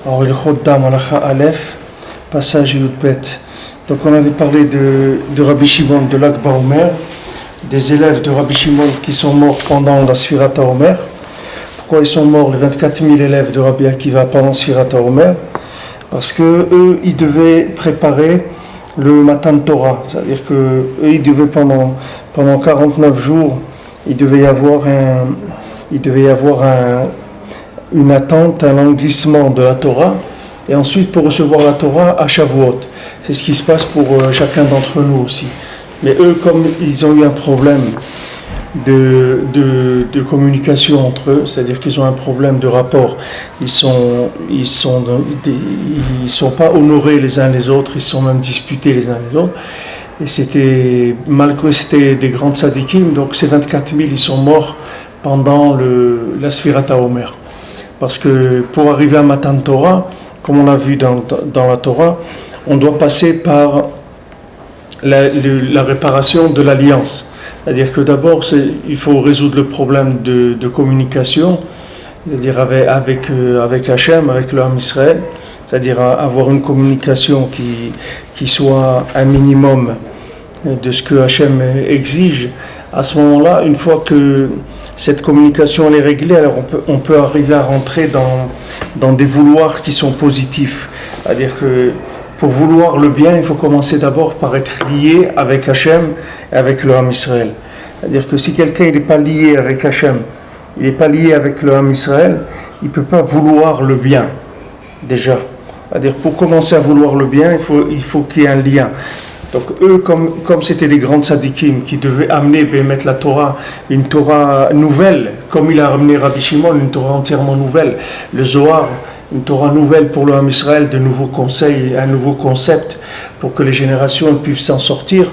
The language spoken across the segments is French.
Alors, il Khoddam Alacha Aleph, passage Yudbet. Donc, on avait parlé de Rabbi Shimon de l'Akba Omer, des élèves de Rabbi Shimon qui sont morts pendant la Sfirata Omer. Pourquoi ils sont morts, les 24 000 élèves de Rabbi Akiva pendant Sfirata Omer? Parce que eux, ils devaient préparer le Matan Torah. C'est-à-dire que eux, ils devaient pendant 49 jours, il devait y avoir une attente, un languissement de la Torah, et ensuite pour recevoir la Torah à Shavuot. C'est ce qui se passe pour chacun d'entre nous aussi. Mais eux, comme ils ont eu un problème de communication entre eux, c'est-à-dire qu'ils ont un problème de rapport, ils sont pas honorés les uns les autres, ils sont même disputés les uns les autres. Et malgré c'était des grands tzadikim, donc ces 24 000, ils sont morts pendant la Sfirata Omer. Parce que pour arriver à Matan Torah, comme on l'a vu dans la Torah, on doit passer par la réparation de l'alliance. C'est-à-dire que d'abord, il faut résoudre le problème de communication, c'est-à-dire avec Hachem, avec le Ham Israël, c'est-à-dire avoir une communication qui soit un minimum de ce que Hachem exige. À ce moment-là, une fois que cette communication elle est réglée, alors on peut arriver à rentrer dans des vouloirs qui sont positifs. C'est-à-dire que pour vouloir le bien, il faut commencer d'abord par être lié avec Hachem et avec le Ham Israël. C'est-à-dire que si quelqu'un n'est pas lié avec Hachem, il n'est pas lié avec le Ham Israël, il ne peut pas vouloir le bien, déjà. C'est-à-dire pour commencer à vouloir le bien, il faut qu'il y ait un lien. Donc eux, comme c'était des grands tzadikim qui devaient amener, mettre la Torah, une Torah nouvelle, comme il a ramené Rabbi Shimon, une Torah entièrement nouvelle, le Zohar, une Torah nouvelle pour le Ham Israël, de nouveaux conseils, un nouveau concept pour que les générations puissent s'en sortir.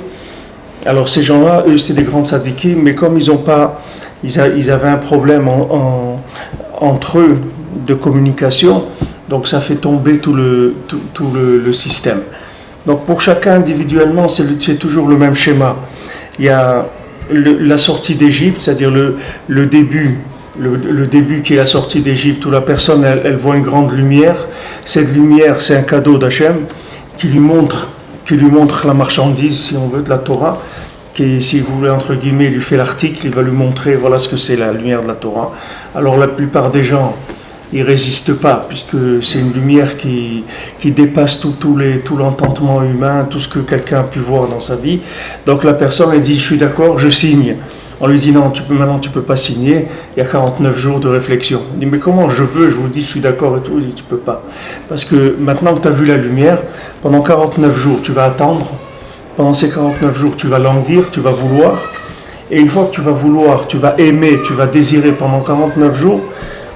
Alors ces gens-là, eux, c'est des grands tzadikim, mais comme ils avaient un problème entre eux de communication, donc ça fait tomber tout le système. Donc pour chacun individuellement, c'est toujours le même schéma. Il y a la sortie d'Égypte, c'est-à-dire le début qui est la sortie d'Égypte, où la personne elle voit une grande lumière. Cette lumière, c'est un cadeau d'Hachem qui lui montre la marchandise, si on veut, de la Torah, qui, si vous voulez, entre guillemets, lui fait l'article, il va lui montrer, voilà ce que c'est la lumière de la Torah. Alors la plupart des gens, ils résistent pas, puisque c'est une lumière qui dépasse tout l'entendement humain, tout ce que quelqu'un a pu voir dans sa vie. Donc la personne, elle dit, je suis d'accord, je signe. On lui dit, non, maintenant tu peux pas signer, il y a 49 jours de réflexion. Il dit, mais comment je vous dis, je suis d'accord et tout. Il dit, tu peux pas. Parce que maintenant que tu as vu la lumière, pendant 49 jours, tu vas attendre. Pendant ces 49 jours, tu vas languir, tu vas vouloir. Et une fois que tu vas vouloir, tu vas aimer, tu vas désirer pendant 49 jours,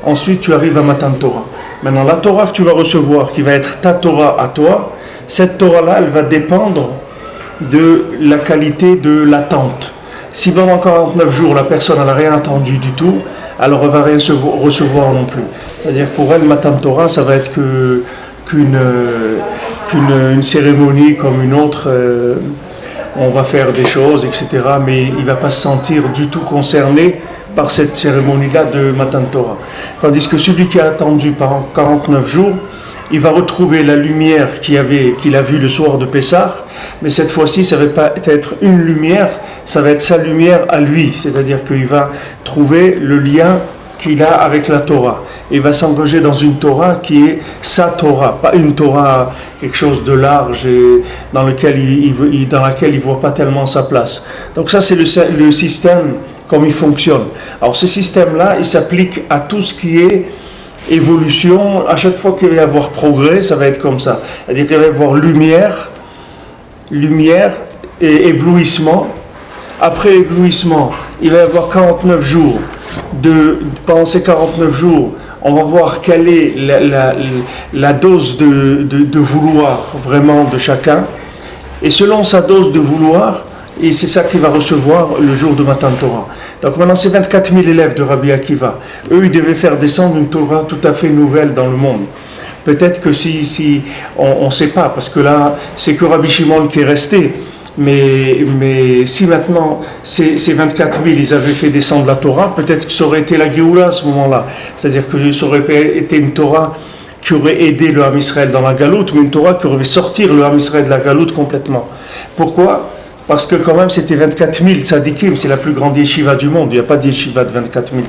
ensuite, tu arrives à Matan Torah. Maintenant, la Torah que tu vas recevoir, qui va être ta Torah à toi, cette Torah-là, elle va dépendre de la qualité de l'attente. Si pendant 49 jours, la personne n'a rien entendu du tout, alors elle ne va rien recevoir non plus. C'est-à-dire pour elle, Matan Torah, ça va être qu'une cérémonie comme une autre. On va faire des choses, etc. Mais il ne va pas se sentir du tout concerné par cette cérémonie-là de Matan Torah. Tandis que celui qui a attendu pendant 49 jours, il va retrouver la lumière qu'il a vue le soir de Pessah, mais cette fois-ci, ça ne va pas être une lumière, ça va être sa lumière à lui, c'est-à-dire qu'il va trouver le lien qu'il a avec la Torah. Il va s'engager dans une Torah qui est sa Torah, pas une Torah, quelque chose de large et dans laquelle il ne voit pas tellement sa place. Donc ça, c'est le système comme il fonctionne. Alors ce système-là, il s'applique à tout ce qui est évolution. À chaque fois qu'il va y avoir progrès, ça va être comme ça. C'est-à-dire qu'il va y avoir lumière et éblouissement. Après éblouissement, il va y avoir 49 jours. Pendant ces 49 jours, on va voir quelle est la dose de vouloir vraiment de chacun. Et selon sa dose de vouloir, et c'est ça qu'il va recevoir le jour de Matan Torah. Donc maintenant, c'est 24 000 élèves de Rabbi Akiva. Eux, ils devaient faire descendre une Torah tout à fait nouvelle dans le monde. Peut-être que si on ne sait pas, parce que là, c'est que Rabbi Shimon qui est resté. Mais si maintenant, ces 24 000, ils avaient fait descendre la Torah, peut-être que ça aurait été la Géoula à ce moment-là. C'est-à-dire que ça aurait été une Torah qui aurait aidé le Ham Israël dans la galoute, mais une Torah qui aurait fait sortir le Ham Israël de la galoute complètement. Pourquoi ? Parce que quand même c'était 24 000 tzadikim, c'est la plus grande yeshiva du monde. Il n'y a pas de yeshiva de 24 000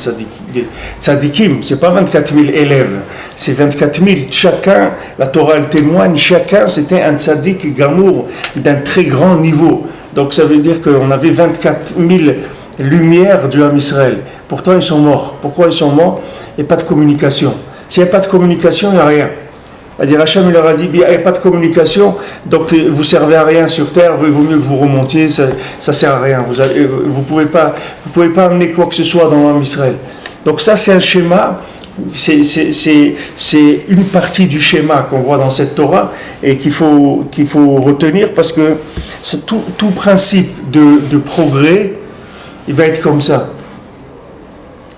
tzadikim, c'est pas 24 000 élèves, c'est 24 000. Chacun, la Torah elle témoigne, chacun c'était un tzadik gamour d'un très grand niveau. Donc ça veut dire qu'on avait 24 000 lumières du Ham Israël. Pourtant ils sont morts. Pourquoi ils sont morts ? Il n'y a pas de communication. S'il n'y a pas de communication, il n'y a rien. C'est-à-dire Hachem il leur a dit, il n'y a pas de communication, donc vous ne servez à rien sur terre, il vaut mieux que vous remontiez, ça ne sert à rien. Vous ne pouvez pas amener quoi que ce soit dans l'Am Israël. Donc ça c'est un schéma, c'est une partie du schéma qu'on voit dans cette Torah et qu'il faut retenir parce que c'est tout principe de progrès, il va être comme ça.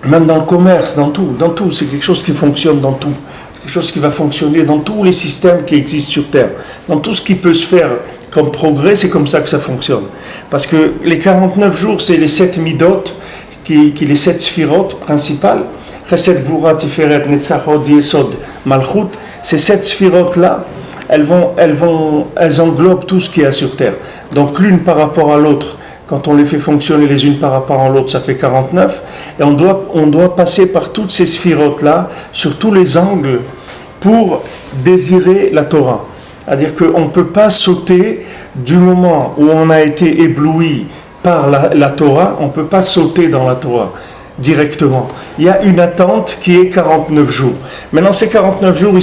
Même dans le commerce, dans tout, c'est quelque chose qui fonctionne dans tout. Quelque chose qui va fonctionner dans tous les systèmes qui existent sur Terre. Dans tout ce qui peut se faire comme progrès, c'est comme ça que ça fonctionne. Parce que les 49 jours, c'est les 7 midot, les 7 sphirotes principales. Chesed, Gvura, Tiferet, Netzach, Hod, Yesod, Malchut. Ces 7 sphirotes-là, elles englobent tout ce qu'il y a sur Terre. Donc l'une par rapport à l'autre, quand on les fait fonctionner les unes par rapport à l'autre, ça fait 49. Et on doit passer par toutes ces sphirotes-là, sur tous les angles, pour désirer la Torah. C'est-à-dire qu'on ne peut pas sauter du moment où on a été ébloui par la Torah, on ne peut pas sauter dans la Torah directement. Il y a une attente qui est 49 jours. Maintenant, ces 49 jours,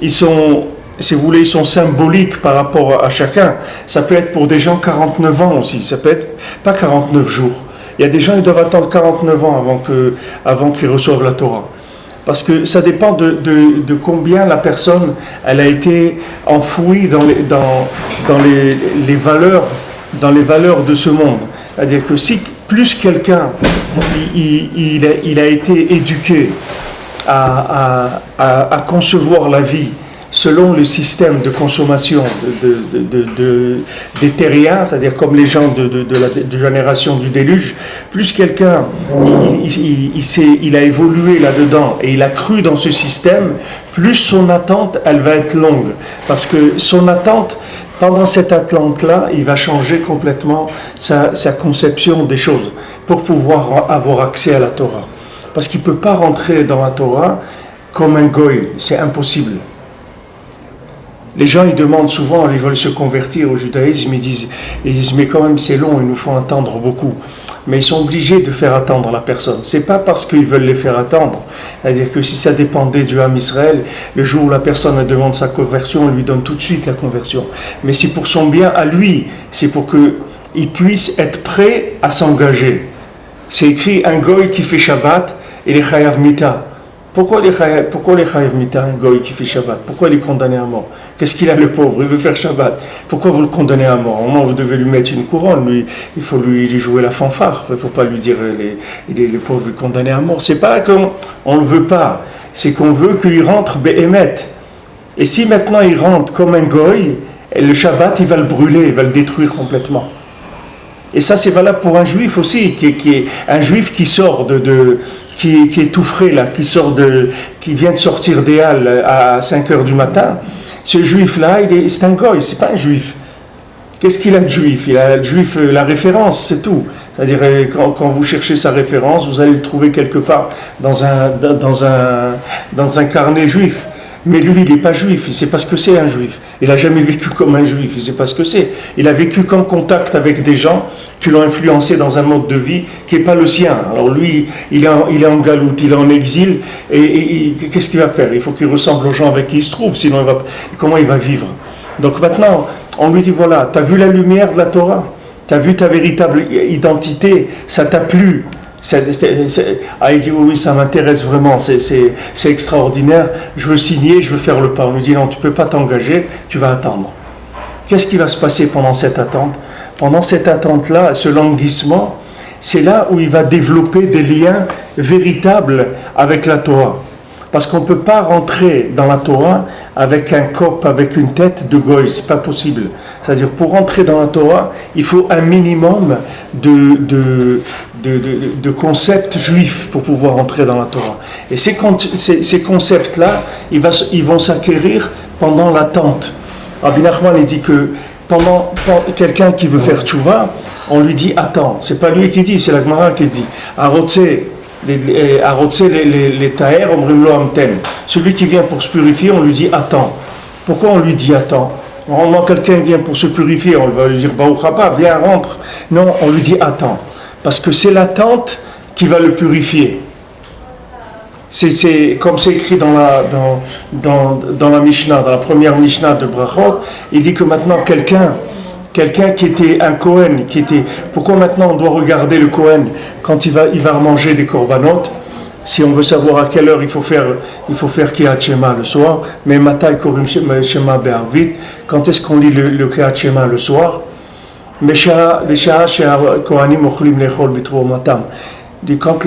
ils sont si vous voulez, ils sont symboliques par rapport à chacun. Ça peut être pour des gens 49 ans aussi, ça peut être pas 49 jours. Il y a des gens qui doivent attendre 49 ans avant qu'ils reçoivent la Torah. Parce que ça dépend de combien la personne elle a été enfouie dans les valeurs de ce monde. C'est-à-dire que si plus quelqu'un il a été éduqué à concevoir la vie selon le système de consommation des terriens, c'est-à-dire comme les gens de la génération du déluge, plus quelqu'un il a évolué là-dedans et il a cru dans ce système, plus son attente elle va être longue, parce que son attente, pendant cette attente-là, il va changer complètement sa conception des choses pour pouvoir avoir accès à la Torah, parce qu'il ne peut pas rentrer dans la Torah comme un goy, c'est impossible. Les gens, ils demandent souvent, ils veulent se convertir au judaïsme, ils disent mais quand même c'est long, il nous faut attendre beaucoup. Mais ils sont obligés de faire attendre la personne. C'est pas parce qu'ils veulent les faire attendre. C'est-à-dire que si ça dépendait du Ham Israël, le jour où la personne demande sa conversion, on lui donne tout de suite la conversion. Mais c'est pour son bien à lui, c'est pour qu'il puisse être prêt à s'engager. C'est écrit un goy qui fait Shabbat et les chayav mita. Pourquoi les chayav mita, un goy qui fait Shabbat? Pourquoi il est condamné à mort? Qu'est-ce qu'il a le pauvre? Il veut faire Shabbat. Pourquoi vous le condamnez à mort? Au moins vous devez lui mettre une couronne. Lui, il faut lui jouer la fanfare. Il ne faut pas lui dire les pauvres condamnés à mort. C'est pas qu'on ne le veut pas. C'est qu'on veut qu'il rentre Behemet. Et si maintenant il rentre comme un goy, le Shabbat il va le brûler, il va le détruire complètement. Et ça c'est valable pour un juif aussi, qui est un juif qui sort qui est tout frais là, qui vient de sortir des halles à 5h du matin. Ce juif-là, c'est un goy, c'est pas un juif. Qu'est-ce qu'il a de juif? Il a de juif la référence, c'est tout. C'est-à-dire, quand vous cherchez sa référence, vous allez le trouver quelque part dans un carnet juif. Mais lui, il n'est pas juif, il ne sait pas ce que c'est un juif. Il n'a jamais vécu comme un juif, il ne sait pas ce que c'est. Il a vécu qu'en contact avec des gens qui l'ont influencé dans un mode de vie qui n'est pas le sien. Alors lui, il est en galoute, il est en exil, et qu'est-ce qu'il va faire? Il faut qu'il ressemble aux gens avec qui il se trouve, sinon comment il va vivre? Donc maintenant, on lui dit, voilà, tu as vu la lumière de la Torah? Tu as vu ta véritable identité? Ça t'a plu? Il dit oui, ça m'intéresse vraiment, c'est extraordinaire, je veux signer, je veux faire le pas. On lui dit non, tu ne peux pas t'engager, tu vas attendre. Qu'est-ce qui va se passer pendant cette attente? Pendant cette attente-là, ce languissement, c'est là où il va développer des liens véritables avec la Torah. Parce qu'on ne peut pas rentrer dans la Torah avec un corps, avec une tête de goy, c'est pas possible. C'est-à-dire, pour rentrer dans la Torah, il faut un minimum de concepts juifs pour pouvoir rentrer dans la Torah. Et ces concepts-là, ils vont s'acquérir pendant l'attente. Rabbi Nachman, il dit que pendant quelqu'un qui veut faire tchouva, on lui dit attends. C'est pas lui qui dit, c'est la Gemara qui dit. Arotse les taher, omrimlo amten. Celui qui vient pour se purifier, on lui dit attends. Pourquoi on lui dit attends? Normalement, quelqu'un vient pour se purifier, on va lui dire Baruch haba, viens, rentre. Non, on lui dit attends. Parce que c'est l'attente qui va le purifier. C'est comme c'est écrit dans la Mishnah, dans la première Mishnah de Brachot, il dit que maintenant quelqu'un qui était un Kohen, pourquoi maintenant on doit regarder le Kohen quand il va manger des korbanot? Si on veut savoir à quelle heure il faut faire Kriyat Shema le soir, mais Matai Korim Shema Be'arvit, quand est-ce qu'on lit le Kriyat Shema le soir? Mesha Kohanim Ochlim Lechol B'Troumatam. Quand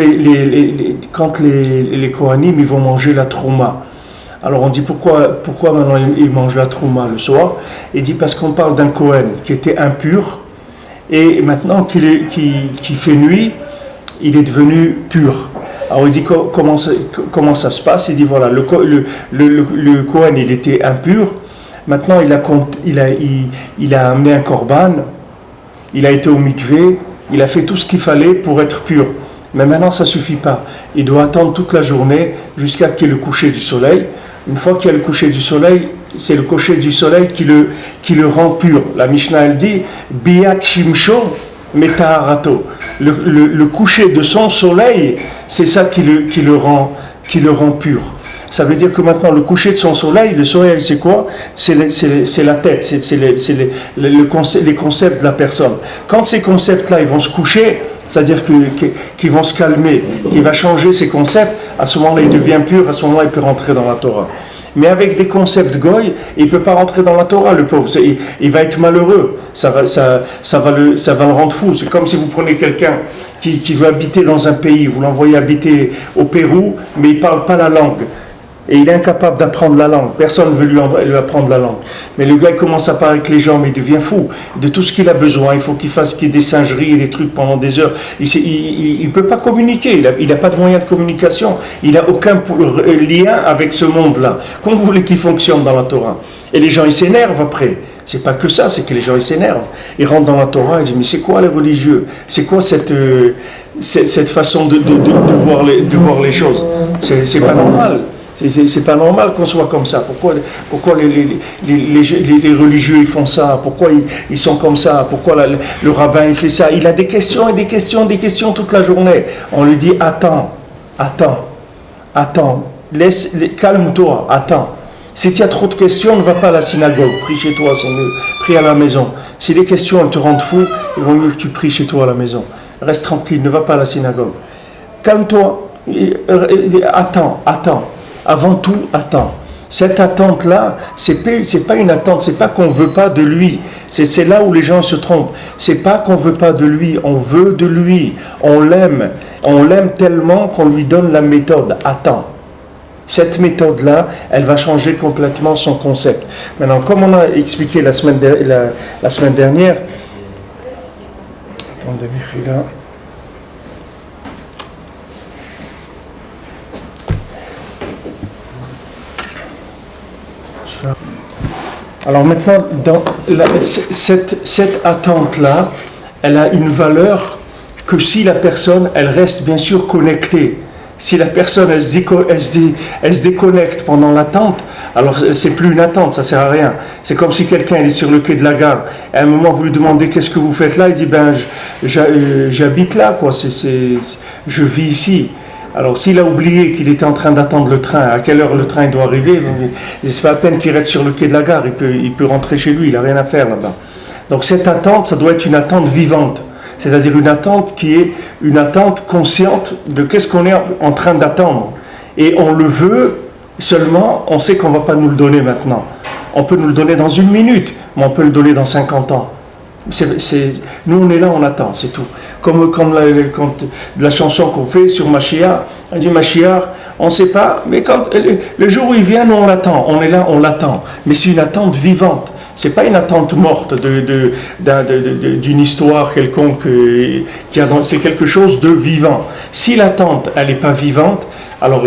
les Kohanim ils vont manger la trouma. Alors on dit pourquoi maintenant ils mangent la trouma le soir? Il dit parce qu'on parle d'un Kohen qui était impur et maintenant qu'il fait nuit, il est devenu pur. Alors il dit comment ça se passe? Il dit voilà, le Kohen il était impur, maintenant il a amené un korban, il a été au mikvé, il a fait tout ce qu'il fallait pour être pur. Mais maintenant ça ne suffit pas. Il doit attendre toute la journée jusqu'à qu'il y ait le coucher du soleil. Une fois qu'il y a le coucher du soleil, c'est le coucher du soleil qui le rend pur. La Mishnah elle dit Biat Shimsho Metaharato. Le coucher de son soleil, c'est ça qui le rend pur. Ça veut dire que maintenant le coucher de son soleil, le soleil c'est quoi? C'est la tête, c'est les concepts de la personne. Quand ces concepts-là ils vont se coucher, c'est-à-dire qu'ils vont se calmer, qu'il va changer ses concepts, à ce moment-là il devient pur, à ce moment-là il peut rentrer dans la Torah. Mais avec des concepts goy, il ne peut pas rentrer dans la Torah, le pauvre. Il va être malheureux, ça va le rendre fou. C'est comme si vous prenez quelqu'un qui veut habiter dans un pays, vous l'envoyez habiter au Pérou, mais il ne parle pas la langue. Et il est incapable d'apprendre la langue. Personne ne veut lui apprendre la langue. Mais le gars il commence à parler avec les gens, mais il devient fou de tout ce qu'il a besoin. Il faut qu'il fasse des singeries et des trucs pendant des heures. Il ne peut pas communiquer. Il n'a pas de moyen de communication. Il n'a aucun lien avec ce monde-là. Comment vous voulez qu'il fonctionne dans la Torah? Et les gens, ils s'énervent après. C'est pas que ça, c'est que les gens, ils s'énervent. Ils rentrent dans la Torah et disent, mais c'est quoi les religieux? C'est quoi cette façon de voir les choses? C'est pas normal. C'est pas normal qu'on soit comme ça. Pourquoi les religieux ils font ça? Pourquoi ils sont comme ça? Pourquoi le rabbin il fait ça? Il a des questions et des questions toute la journée. On lui dit attends, calme-toi, attends. Si tu as trop de questions, ne va pas à la synagogue, prie chez toi, c'est mieux, prie à la maison. Si les questions elles te rendent fou, il vaut mieux que tu pries chez toi à la maison. Reste tranquille, ne va pas à la synagogue. Calme-toi, attends. Avant tout, attends. Cette attente-là, c'est pas une attente, c'est pas qu'on veut pas de lui. C'est là où les gens se trompent. C'est pas qu'on veut pas de lui, on veut de lui. On l'aime tellement qu'on lui donne la méthode. Attends. Cette méthode-là, elle va changer complètement son concept. Maintenant, comme on a expliqué la semaine dernière, attendez, Michila. Alors maintenant, cette attente-là, elle a une valeur que si la personne, elle reste bien sûr connectée. Si la personne, elle se déconnecte pendant l'attente, alors c'est plus une attente, ça sert à rien. C'est comme si quelqu'un est sur le quai de la gare. À un moment, vous lui demandez qu'est-ce que vous faites là, il dit j'habite là, quoi. Je vis ici. Alors s'il a oublié qu'il était en train d'attendre le train, à quelle heure le train doit arriver, c'est pas à peine qu'il reste sur le quai de la gare, il peut rentrer chez lui, il n'a rien à faire là-bas. Donc cette attente, ça doit être une attente vivante, c'est-à-dire une attente qui est une attente consciente de qu'est-ce qu'on est en train d'attendre. Et on le veut, seulement on sait qu'on ne va pas nous le donner maintenant. On peut nous le donner dans 1 minute, mais on peut le donner dans 50 ans. Nous on est là, on attend, c'est tout. Comme la chanson qu'on fait sur Mashiach, on dit Mashiach, On ne sait pas, mais quand le jour où il vient, nous on l'attend. On est là, on l'attend. Mais c'est une attente vivante. C'est pas une attente morte d'une histoire quelconque c'est quelque chose de vivant. Si l'attente, elle n'est pas vivante, alors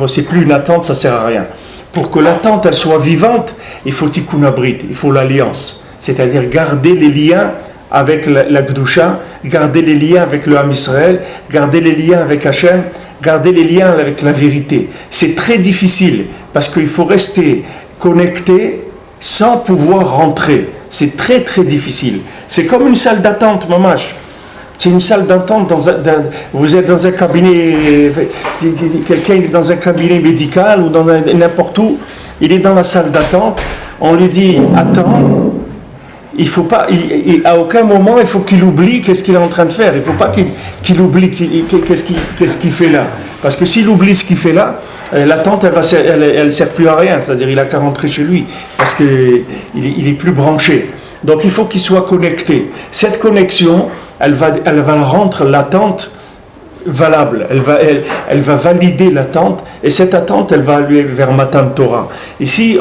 c'est plus une attente, ça sert à rien. Pour que l'attente, elle soit vivante, il faut tikkun abrit, il faut l'alliance. C'est-à-dire garder les liens avec la Gdusha, garder les liens avec le Ham Israël, garder les liens avec Hachem, garder les liens avec la vérité. C'est très difficile, parce qu'il faut rester connecté sans pouvoir rentrer. C'est très très difficile. C'est comme une salle d'attente, mamash. C'est une salle d'attente, vous êtes dans un cabinet, quelqu'un est dans un cabinet médical ou dans n'importe où, il est dans la salle d'attente, on lui dit attends, il faut pas, à aucun moment il faut qu'il oublie qu'est-ce qu'il est en train de faire, il ne faut pas qu'il oublie qu'est-ce qu'il fait là, parce que s'il oublie ce qu'il fait là, l'attente elle ne sert plus à rien, c'est-à-dire il a qu'à rentrer chez lui, parce qu'il est plus branché. Donc il faut qu'il soit connecté. Cette connexion, elle va rendre l'attente valable, elle va valider l'attente, et cette attente, elle va aller vers Matan Torah. Ici,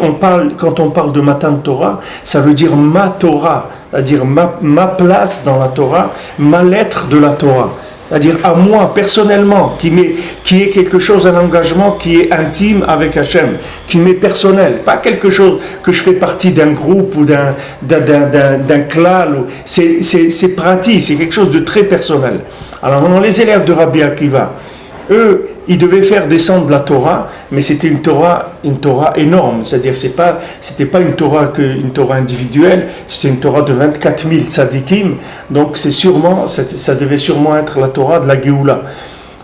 quand on parle de Matan Torah, ça veut dire ma Torah, c'est-à-dire ma place dans la Torah, ma lettre de la Torah. C'est-à-dire à moi, personnellement, qui est quelque chose, un engagement qui est intime avec Hachem, qui m'est personnel, pas quelque chose que je fais partie d'un groupe ou d'un clan. C'est pratique, c'est quelque chose de très personnel. Alors, maintenant, les élèves de Rabbi Akiva, eux, ils devaient faire descendre la Torah, mais c'était une Torah énorme. C'est-à-dire, c'était pas une Torah individuelle, c'était une Torah de 24 000 tzadikim. Donc, ça devait sûrement être la Torah de la Géoula.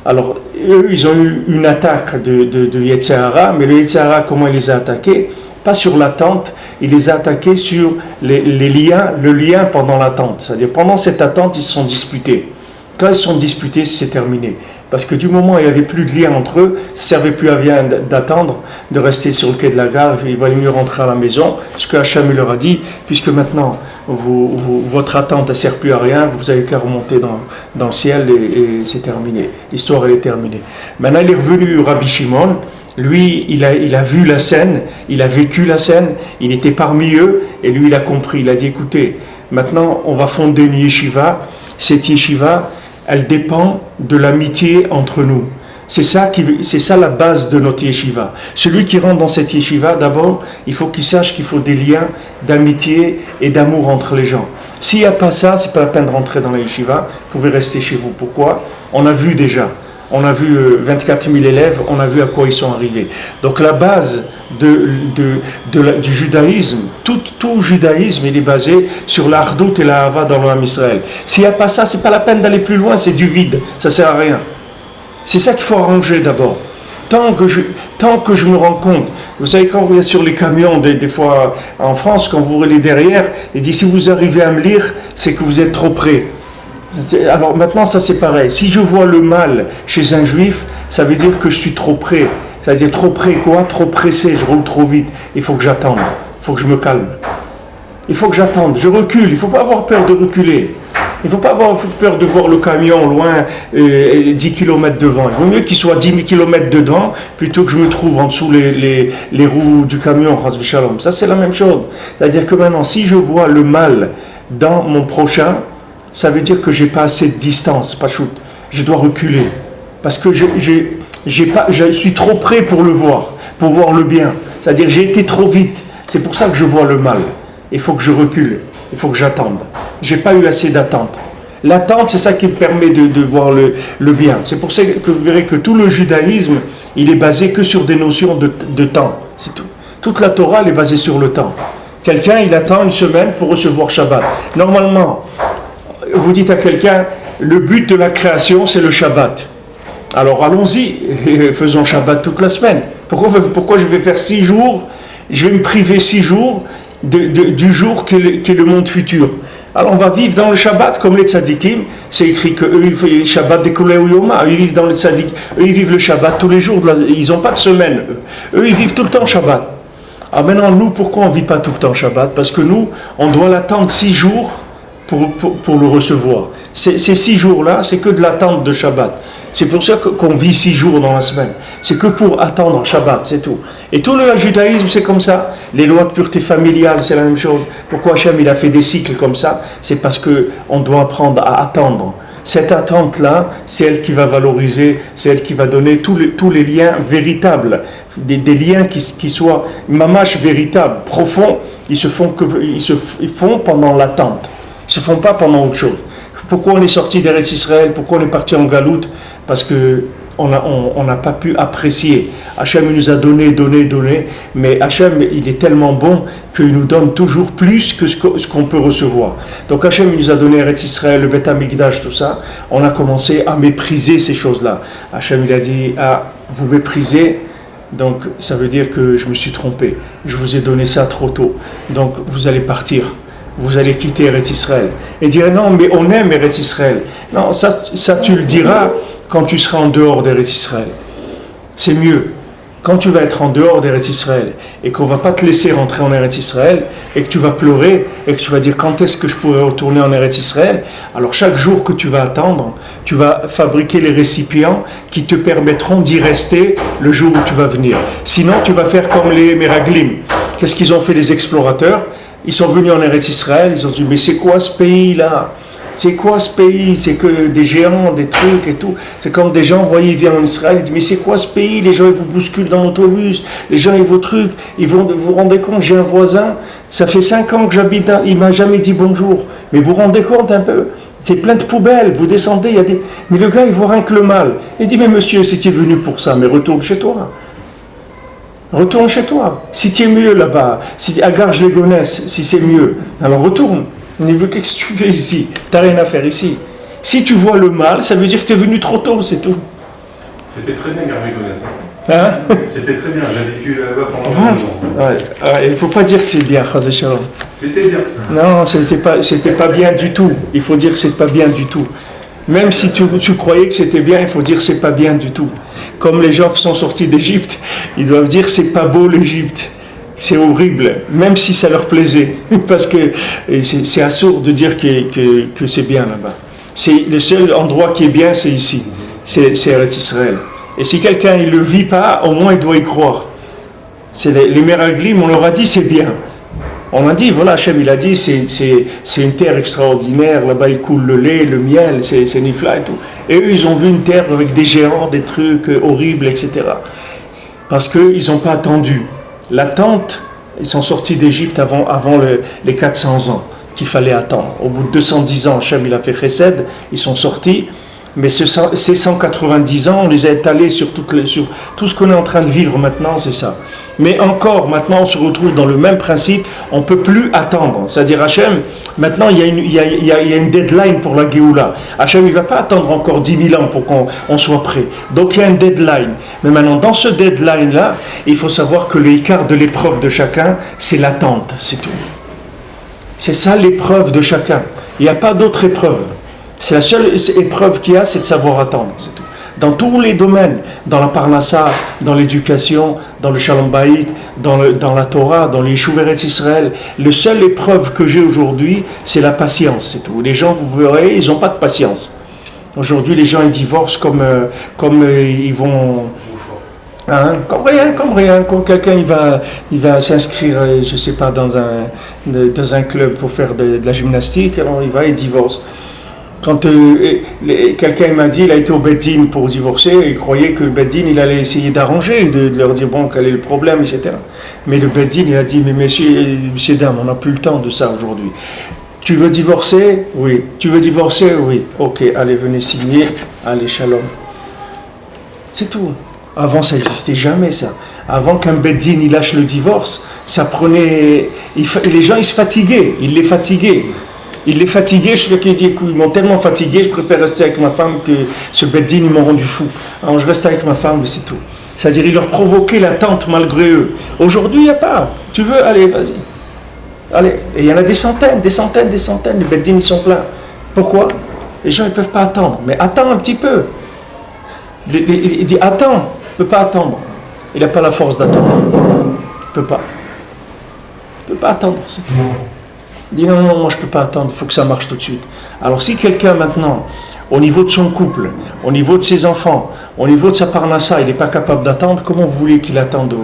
Alors, eux, ils ont eu une attaque de Yetzer Hara, mais le Yetzer Hara, comment il les a attaqués? Pas sur l'attente, il les a attaqués sur le lien pendant l'attente. C'est-à-dire, pendant cette attente, ils se sont disputés. Quand ils se sont disputés, c'est terminé. Parce que du moment où il n'y avait plus de lien entre eux, ça ne servait plus à rien d'attendre, de rester sur le quai de la gare, il valait mieux rentrer à la maison, ce que Hachem leur a dit, puisque maintenant, votre attente ne sert plus à rien, vous n'avez qu'à remonter dans le ciel et c'est terminé. L'histoire, elle est terminée. Maintenant, il est revenu Rabbi Shimon, lui, il a vu la scène, il a vécu la scène, il était parmi eux, et lui, il a compris, il a dit, écoutez, maintenant, on va fonder une yeshiva, cette yeshiva, elle dépend de l'amitié entre nous. C'est ça la base de notre yeshiva. Celui qui rentre dans cette yeshiva, d'abord, il faut qu'il sache qu'il faut des liens d'amitié et d'amour entre les gens. S'il n'y a pas ça, c'est pas la peine de rentrer dans la yeshiva, vous pouvez rester chez vous. Pourquoi? On a vu déjà. On a vu 24 000 élèves, on a vu à quoi ils sont arrivés. Donc la base du judaïsme, tout judaïsme, il est basé sur la hardout et la hava dans le Ham Israël. S'il n'y a pas ça, c'est pas la peine d'aller plus loin, c'est du vide, ça sert à rien. C'est ça qu'il faut arranger d'abord. Tant que je me rends compte, vous savez, quand vous êtes sur les camions, des fois en France, quand vous roulez derrière, il dit si vous arrivez à me lire, c'est que vous êtes trop près. Alors maintenant, ça c'est pareil. Si je vois le mal chez un juif, ça veut dire que je suis trop près. Ça veut dire trop près quoi? Trop pressé, je roule trop vite. Il faut que j'attende. Il faut que je me calme. Il faut que j'attende. Je recule. Il ne faut pas avoir peur de reculer. Il ne faut pas avoir peur de voir le camion loin, 10 km devant. Il vaut mieux qu'il soit 10 000 km dedans plutôt que je me trouve en dessous les roues du camion. Ça c'est la même chose. C'est-à-dire que maintenant, si je vois le mal dans mon prochain, ça veut dire que je n'ai pas assez de distance, pas shoot. Je dois reculer. Parce que je suis trop près pour le voir, pour voir le bien. C'est-à-dire j'ai été trop vite. C'est pour ça que je vois le mal. Il faut que je recule. Il faut que j'attende. Je n'ai pas eu assez d'attente. L'attente, c'est ça qui me permet de voir le bien. C'est pour ça que vous verrez que tout le judaïsme, il est basé que sur des notions de temps. C'est tout. Toute la Torah, elle est basée sur le temps. Quelqu'un, il attend une semaine pour recevoir Shabbat. Normalement, vous dites à quelqu'un, le but de la création, c'est le Shabbat. Alors allons-y, faisons Shabbat toute la semaine. Pourquoi je vais faire 6 jours, je vais me priver 6 jours du jour qui est le monde futur. Alors on va vivre dans le Shabbat comme les tzadikim. C'est écrit que eux, ils font le Shabbat des Kolei Yoma. Eux, ils vivent dans les tzadikim. Eux, ils vivent le Shabbat tous les jours. Ils n'ont pas de semaine. Eux, ils vivent tout le temps Shabbat. Alors maintenant, nous, pourquoi on ne vit pas tout le temps Shabbat? Parce que nous, on doit l'attendre 6 jours pour le recevoir. Ces 6 jours-là, c'est que de l'attente de Shabbat. C'est pour ça qu'on vit 6 jours dans la semaine. C'est que pour attendre Shabbat, c'est tout. Et tout le judaïsme, c'est comme ça. Les lois de pureté familiale, c'est la même chose. Pourquoi Hachem, il a fait des cycles comme ça? C'est parce qu'on doit apprendre à attendre. Cette attente-là, c'est elle qui va valoriser, c'est elle qui va donner tous les liens véritables, des liens qui soient mamash véritables, profonds, ils se font pendant l'attente. Ils ne se font pas pendant autre chose. Pourquoi on est sorti d'Eretz Israël? Pourquoi on est parti en galoute? Parce qu'on n'a pas pu apprécier. Hachem nous a donné, mais Hachem, il est tellement bon qu'il nous donne toujours plus que ce qu'on peut recevoir. Donc Hachem nous a donné Eretz Israël, le Beth Amikdash, tout ça. On a commencé à mépriser ces choses-là. Hachem, il a dit, vous méprisez, donc ça veut dire que je me suis trompé. Je vous ai donné ça trop tôt. Donc vous allez partir. Vous allez quitter Eretz Israël. Et dire, non, mais on aime Eretz Israël. Non, ça tu le diras quand tu seras en dehors d'Eretz Israël. C'est mieux. Quand tu vas être en dehors d'Eretz Israël et qu'on ne va pas te laisser rentrer en Eretz Israël et que tu vas pleurer et que tu vas dire quand est-ce que je pourrai retourner en Eretz Israël, alors chaque jour que tu vas attendre, tu vas fabriquer les récipients qui te permettront d'y rester le jour où tu vas venir. Sinon, tu vas faire comme les Meraglim. Qu'est-ce qu'ils ont fait les explorateurs? Ils sont venus en Eretz Israël, ils ont dit mais c'est quoi ce pays-là? C'est quoi ce pays? C'est que des géants, des trucs et tout. C'est comme des gens, vous voyez, ils viennent en Israël, ils disent mais c'est quoi ce pays? Les gens ils vous bousculent dans l'autobus, les gens ils vos trucs, vous vous rendez compte, j'ai un voisin, ça fait 5 ans que j'habite, il m'a jamais dit bonjour. Mais vous vous rendez compte un peu? C'est plein de poubelles, vous descendez, il y a des... Mais le gars il voit rien que le mal. Il dit mais monsieur, si tu es venu pour ça, mais retourne chez toi. Retourne chez toi. Si tu es mieux là-bas, si à Garges-les-Gonesse, si c'est mieux, alors retourne. Mais qu'est-ce que tu fais ici? Tu n'as rien à faire ici. Si tu vois le mal, ça veut dire que tu es venu trop tôt, c'est tout. C'était très bien Garges-les-Gonesse. Hein? C'était très bien, j'ai vécu là-bas pendant longtemps. Il ne faut pas dire que c'est bien, Chazé Shalom. C'était bien. Non, c'était pas bien du tout. Il faut dire que c'est pas bien du tout. Même si tu croyais que c'était bien, il faut dire que c'est pas bien du tout. Comme les gens qui sont sortis d'Égypte, ils doivent dire c'est pas beau l'Égypte, c'est horrible, même si ça leur plaisait, parce que c'est absurde de dire que c'est bien là-bas. C'est le seul endroit qui est bien, c'est ici, c'est Eretz Israël. Et si quelqu'un ne le vit pas, au moins il doit y croire. C'est les Meraglim, on leur a dit c'est bien. On a dit, voilà, Hachem, il a dit, c'est une terre extraordinaire, là-bas il coule le lait, le miel, c'est nifla et tout. Et eux, ils ont vu une terre avec des géants, des trucs horribles, etc. Parce qu'ils n'ont pas attendu. L'attente, ils sont sortis d'Égypte avant les 400 ans qu'il fallait attendre. Au bout de 210 ans, Hachem, il a fait chesed, ils sont sortis. Mais ces 190 ans, on les a étalés sur tout ce qu'on est en train de vivre maintenant, c'est ça. Mais encore, maintenant, on se retrouve dans le même principe, on ne peut plus attendre. C'est-à-dire, Hachem, maintenant, il y a une deadline pour la Géoula. Hachem, il ne va pas attendre encore 10 000 ans pour qu'on soit prêt. Donc, il y a une deadline. Mais maintenant, dans ce deadline-là, il faut savoir que l'écart de l'épreuve de chacun, c'est l'attente, c'est tout. C'est ça l'épreuve de chacun. Il n'y a pas d'autre épreuve. C'est la seule épreuve qu'il y a, c'est de savoir attendre, c'est tout. Dans tous les domaines, dans la parnassa, dans l'éducation, dans le shalom bayit, dans la Torah, dans les Yeshuv Eretz Israël, la seule épreuve que j'ai aujourd'hui, c'est la patience, c'est tout. Les gens, vous verrez, ils n'ont pas de patience. Aujourd'hui, les gens, ils divorcent comme ils vont... Hein, comme rien. Quand quelqu'un il va s'inscrire, je ne sais pas, dans un club pour faire de la gymnastique, alors il divorce. Quand quelqu'un m'a dit, il a été au Beddin pour divorcer, il croyait que le Beddin, il allait essayer d'arranger, de leur dire, bon, quel est le problème, etc. Mais le Beddin, il a dit, mais messieurs, dames, on n'a plus le temps de ça aujourd'hui. Tu veux divorcer? Oui. Tu veux divorcer? Oui. Ok, allez, venez signer. Allez, shalom. C'est tout. Avant, ça n'existait jamais, ça. Avant qu'un Beddin, il lâche le divorce, ça prenait... les gens, ils se fatiguaient. Ils les fatiguaient. Il est fatigué, je qui dit ils m'ont tellement fatigué, je préfère rester avec ma femme que ce Beddin, ils m'ont rendu fou. Alors je reste avec ma femme, mais c'est tout. C'est-à-dire, il leur provoquait l'attente malgré eux. Aujourd'hui, il n'y a pas. Tu veux? Allez, vas-y. Allez. Et il y en a des centaines. Les Beddin, ils sont pleins. Pourquoi? Les gens, ils ne peuvent pas attendre. Mais attends un petit peu. Il dit, attends. Il ne peut pas attendre. Il n'a pas la force d'attendre. Il ne peut pas. Il ne peut pas attendre, c'est tout. Il dit non, moi je ne peux pas attendre, il faut que ça marche tout de suite. Alors si quelqu'un maintenant, au niveau de son couple, au niveau de ses enfants, au niveau de sa parnassa, il n'est pas capable d'attendre, comment vous voulez qu'il attende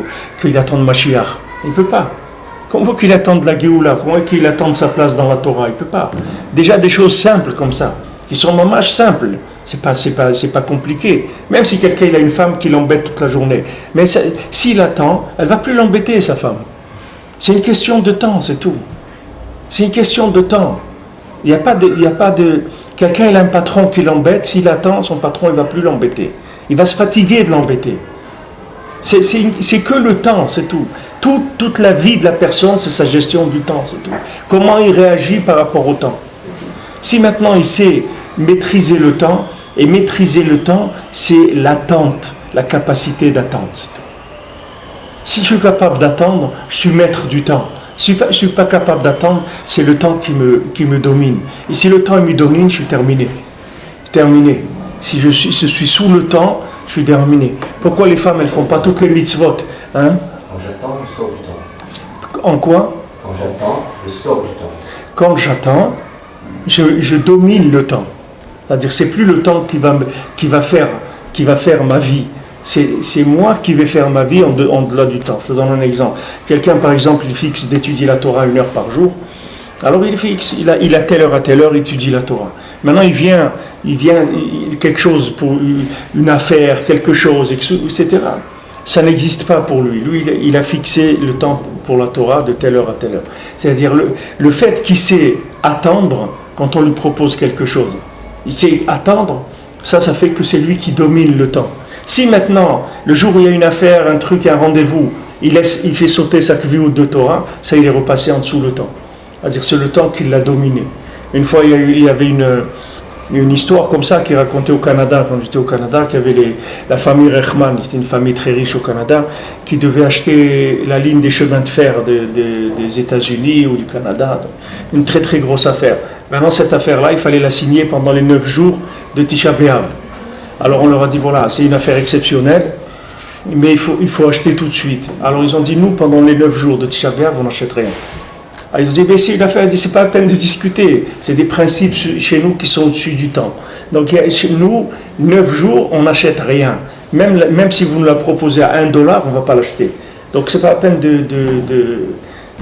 Mashiach? Il ne peut pas. Comment qu'il attende la Géoula? Comment qu'il attende sa place dans la Torah? Il ne peut pas. Déjà des choses simples comme ça, qui sont mamage simples. C'est pas compliqué. Même si quelqu'un il a une femme qui l'embête toute la journée. Mais s'il attend, elle ne va plus l'embêter, sa femme. C'est une question de temps, c'est tout. C'est une question de temps. Il n'y a pas de... Quelqu'un il a un patron qui l'embête, s'il attend, son patron il ne va plus l'embêter. Il va se fatiguer de l'embêter. C'est que le temps, c'est tout. Toute la vie de la personne, c'est sa gestion du temps, c'est tout. Comment il réagit par rapport au temps. Si maintenant il sait maîtriser le temps, et maîtriser le temps, c'est l'attente, la capacité d'attente. Si je suis capable d'attendre, je suis maître du temps. Si je ne suis pas capable d'attendre, c'est le temps qui me domine. Et si le temps me domine, je suis terminé. Terminé. Si je suis sous le temps, je suis terminé. Pourquoi les femmes, elles ne font pas toutes les mitzvot, hein? Quand j'attends, je sors du temps. En quoi? Quand j'attends, je sors du temps. Quand j'attends, je domine le temps. C'est-à-dire, c'est plus le temps qui va faire ma vie. C'est moi qui vais faire ma vie en delà du temps. Je te donne un exemple. Quelqu'un, par exemple, il fixe d'étudier la Torah 1 heure par jour. Alors il fixe, il a telle heure à telle heure, il étudie la Torah. Maintenant il vient quelque chose pour une affaire, quelque chose, etc. Ça n'existe pas pour lui. Lui, il a fixé le temps pour la Torah de telle heure à telle heure. C'est-à-dire le fait qu'il sait attendre quand on lui propose quelque chose. Il sait attendre, ça fait que c'est lui qui domine le temps. Si maintenant, le jour où il y a une affaire, un truc, un rendez-vous, il fait sauter sa kviout de Torah, ça il est repassé en dessous le temps. C'est-à-dire c'est le temps qui l'a dominé. Une fois, il y avait une histoire comme ça qui est racontée au Canada, quand j'étais au Canada, qu'il y avait la famille Reichmann, c'était une famille très riche au Canada, qui devait acheter la ligne des chemins de fer des États-Unis ou du Canada. Une très très grosse affaire. Maintenant, cette affaire-là, il fallait la signer pendant les 9 jours de Tisha B'Av. Alors on leur a dit, voilà, c'est une affaire exceptionnelle, mais il faut acheter tout de suite. Alors ils ont dit, nous, pendant les 9 jours de Tisha B'Av, on n'achète rien. Alors ils ont dit, mais c'est une affaire, c'est pas la peine de discuter. C'est des principes chez nous qui sont au-dessus du temps. Donc chez nous, 9 jours, on n'achète rien. Même si vous nous la proposez à $1, on ne va pas l'acheter. Donc c'est pas la peine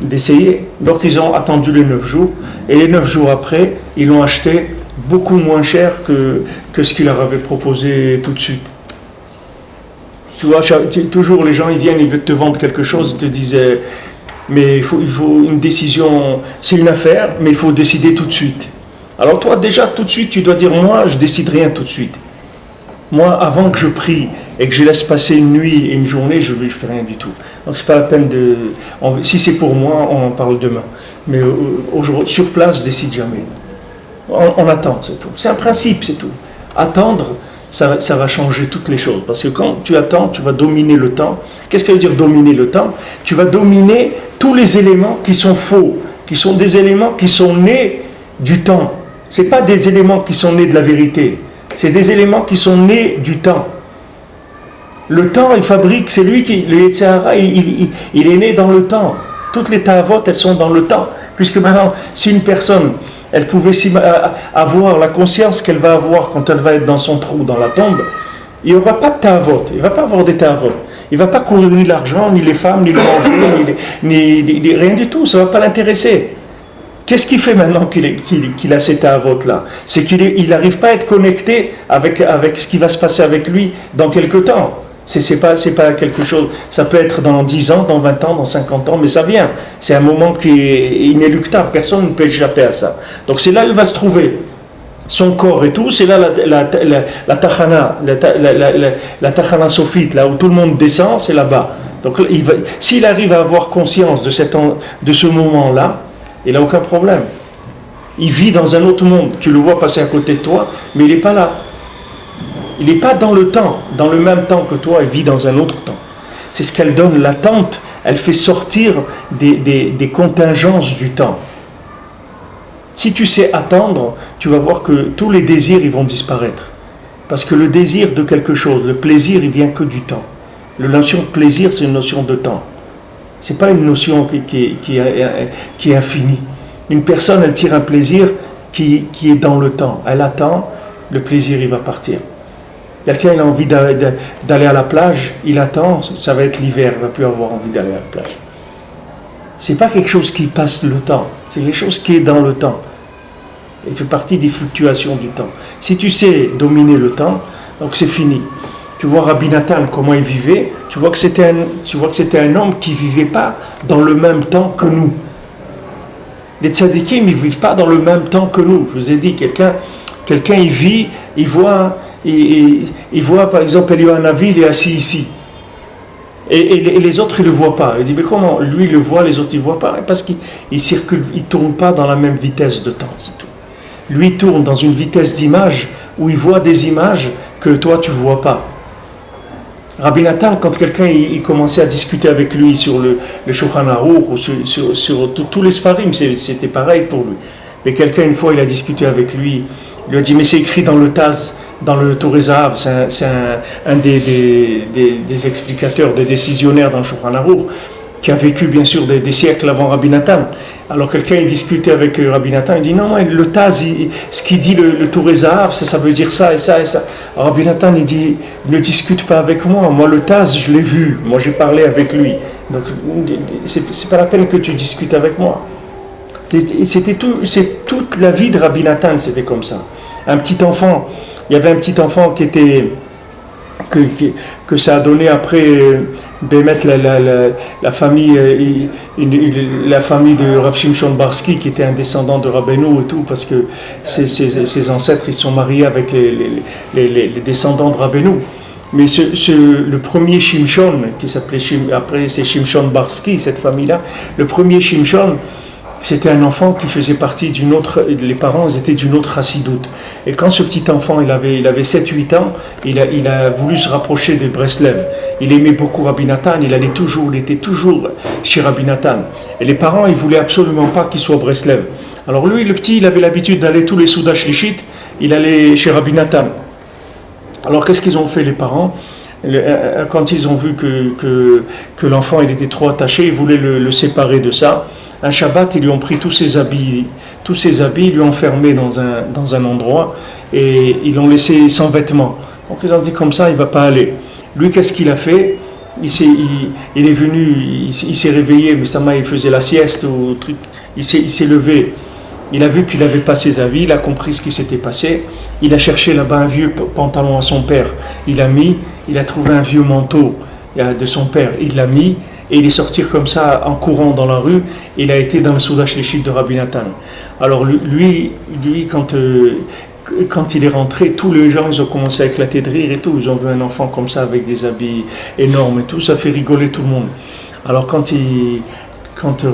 d'essayer. Donc ils ont attendu les 9 jours. Et les 9 jours après, ils l'ont acheté beaucoup moins cher que ce qu'il leur avait proposé tout de suite. Tu vois, toujours les gens, ils viennent, ils veulent te vendre quelque chose, ils te disent, mais il faut une décision, c'est une affaire, mais il faut décider tout de suite. Alors toi, déjà, tout de suite, tu dois dire, moi, je décide rien tout de suite. Moi, avant que je prie et que je laisse passer une nuit et une journée, je ne fais rien du tout. Donc c'est pas la peine si c'est pour moi, on en parle demain. Mais aujourd'hui, sur place, je décide jamais. On attend, c'est tout. C'est un principe, c'est tout. Attendre, ça va changer toutes les choses. Parce que quand tu attends, tu vas dominer le temps. Qu'est-ce que veut dire dominer le temps? Tu vas dominer tous les éléments qui sont faux, qui sont des éléments qui sont nés du temps. Ce n'est pas des éléments qui sont nés de la vérité. C'est des éléments qui sont nés du temps. Le temps, il fabrique, c'est lui qui... Le Yetzirah, il est né dans le temps. Toutes les ta'avot, elles sont dans le temps. Puisque maintenant, si une personne... elle pouvait avoir la conscience qu'elle va avoir quand elle va être dans son trou, dans la tombe, il n'y aura pas de ta'avot, il ne va pas avoir des ta'avot. Il ne va pas courir ni l'argent, ni les femmes, ni le manger, ni rien du tout, ça ne va pas l'intéresser. Qu'est-ce qu'il fait maintenant qu'il a ces ta'avot-là? C'est qu'il n'arrive pas à être connecté avec ce qui va se passer avec lui dans quelque temps. C'est pas quelque chose, ça peut être dans 10 ans, dans 20 ans, dans 50 ans, mais ça vient. C'est un moment qui est inéluctable, personne ne peut échapper à ça. Donc c'est là où il va se trouver. Son corps et tout, c'est là la tachana sophite, là où tout le monde descend, c'est là-bas. Donc s'il arrive à avoir conscience de ce moment-là, il n'a aucun problème. Il vit dans un autre monde. Tu le vois passer à côté de toi, mais il n'est pas là. Il n'est pas dans le temps, dans le même temps que toi, il vit dans un autre temps. C'est ce qu'elle donne, l'attente, elle fait sortir des contingences du temps. Si tu sais attendre, tu vas voir que tous les désirs ils vont disparaître. Parce que le désir de quelque chose, le plaisir, il vient que du temps. La notion de plaisir, c'est une notion de temps. Ce n'est pas une notion qui est infinie. Une personne, elle tire un plaisir qui est dans le temps. Elle attend le plaisir il va partir. Quelqu'un il a envie d'aller à la plage, il attend, ça va être l'hiver, il ne va plus avoir envie d'aller à la plage. C'est pas quelque chose qui passe le temps, c'est quelque chose qui est dans le temps. Il fait partie des fluctuations du temps. Si tu sais dominer le temps, donc c'est fini. Tu vois Rabbi Nathan, comment il vivait, tu vois que c'était un homme qui ne vivait pas dans le même temps que nous. Les tzadikim, ils ne vivent pas dans le même temps que nous. Je vous ai dit, quelqu'un il vit, il voit par exemple, Eliyahu Hanavi, il est assis ici. Et les autres, ils ne le voient pas. Il dit, mais comment? Lui, il le voit, les autres, ils ne voient pas. Parce qu'il circule, il ne tourne pas dans la même vitesse de temps, c'est tout. Lui, il tourne dans une vitesse d'image où il voit des images que toi, tu ne vois pas. Rabbi Nathan, quand quelqu'un il commençait à discuter avec lui sur le Shulchan Aruch ou sur tous les Sfarim, c'était pareil pour lui. Mais quelqu'un, une fois, il a discuté avec lui, il lui a dit, mais c'est écrit dans le Taz, dans le Torah Zahav, c'est un des explicateurs, des décisionnaires dans le Shulchan Aruch, qui a vécu bien sûr des siècles avant Rabbi Nathan. Alors quelqu'un il discutait avec Rabbi Nathan, il dit non, le Taz, ce qu'il dit le Torah Zahav, ça veut dire ça et ça et ça. Alors Rabbi Nathan il dit, ne discute pas avec moi le Taz je l'ai vu, moi j'ai parlé avec lui. Donc c'est pas la peine que tu discutes avec moi. C'est toute la vie de Rabbi Nathan, c'était comme ça. Un petit enfant, il y avait un petit enfant qui était que ça a donné après Bémet la famille de Rav Shimshon Barsky qui était un descendant de Rabbeinu et tout, parce que ses ancêtres ils sont mariés avec les descendants de Rabbeinu. Mais le premier Shimshon qui s'appelait après c'est Shimshon Barsky, cette famille-là, le premier Shimshon, c'était un enfant qui faisait partie d'une autre, les parents étaient d'une autre chassidoute. Et quand ce petit enfant, il avait 7-8 ans, il a voulu se rapprocher de Breslev. Il aimait beaucoup Rabbi Nathan, il était toujours chez Rabbi Nathan. Et les parents, ils voulaient absolument pas qu'il soit Breslev. Alors lui, le petit, il avait l'habitude d'aller tous les Soudas Shlichit, il allait chez Rabbi Nathan. Alors qu'est-ce qu'ils ont fait les parents? Quand ils ont vu que l'enfant, il était trop attaché, ils voulaient le séparer de ça. Un Shabbat, ils lui ont pris tous ses habits, ils lui ont enfermé dans un endroit et ils l'ont laissé sans vêtements. Donc ils ont dit comme ça, il ne va pas aller. Lui, qu'est-ce qu'il a fait? Il est venu, il s'est réveillé, mais Sama, il faisait la sieste ou truc. Il s'est levé. Il a vu qu'il n'avait pas ses habits, il a compris ce qui s'était passé. Il a cherché là-bas un vieux pantalon à son père. Il a trouvé un vieux manteau de son père. Il l'a mis. Et il est sorti comme ça en courant dans la rue. Il a été dans le Soudah Shlichit de Rabbi Nathan. Alors lui quand il est rentré, tous les gens ils ont commencé à éclater de rire et tout. Ils ont vu un enfant comme ça avec des habits énormes et tout. Ça fait rigoler tout le monde. Alors quand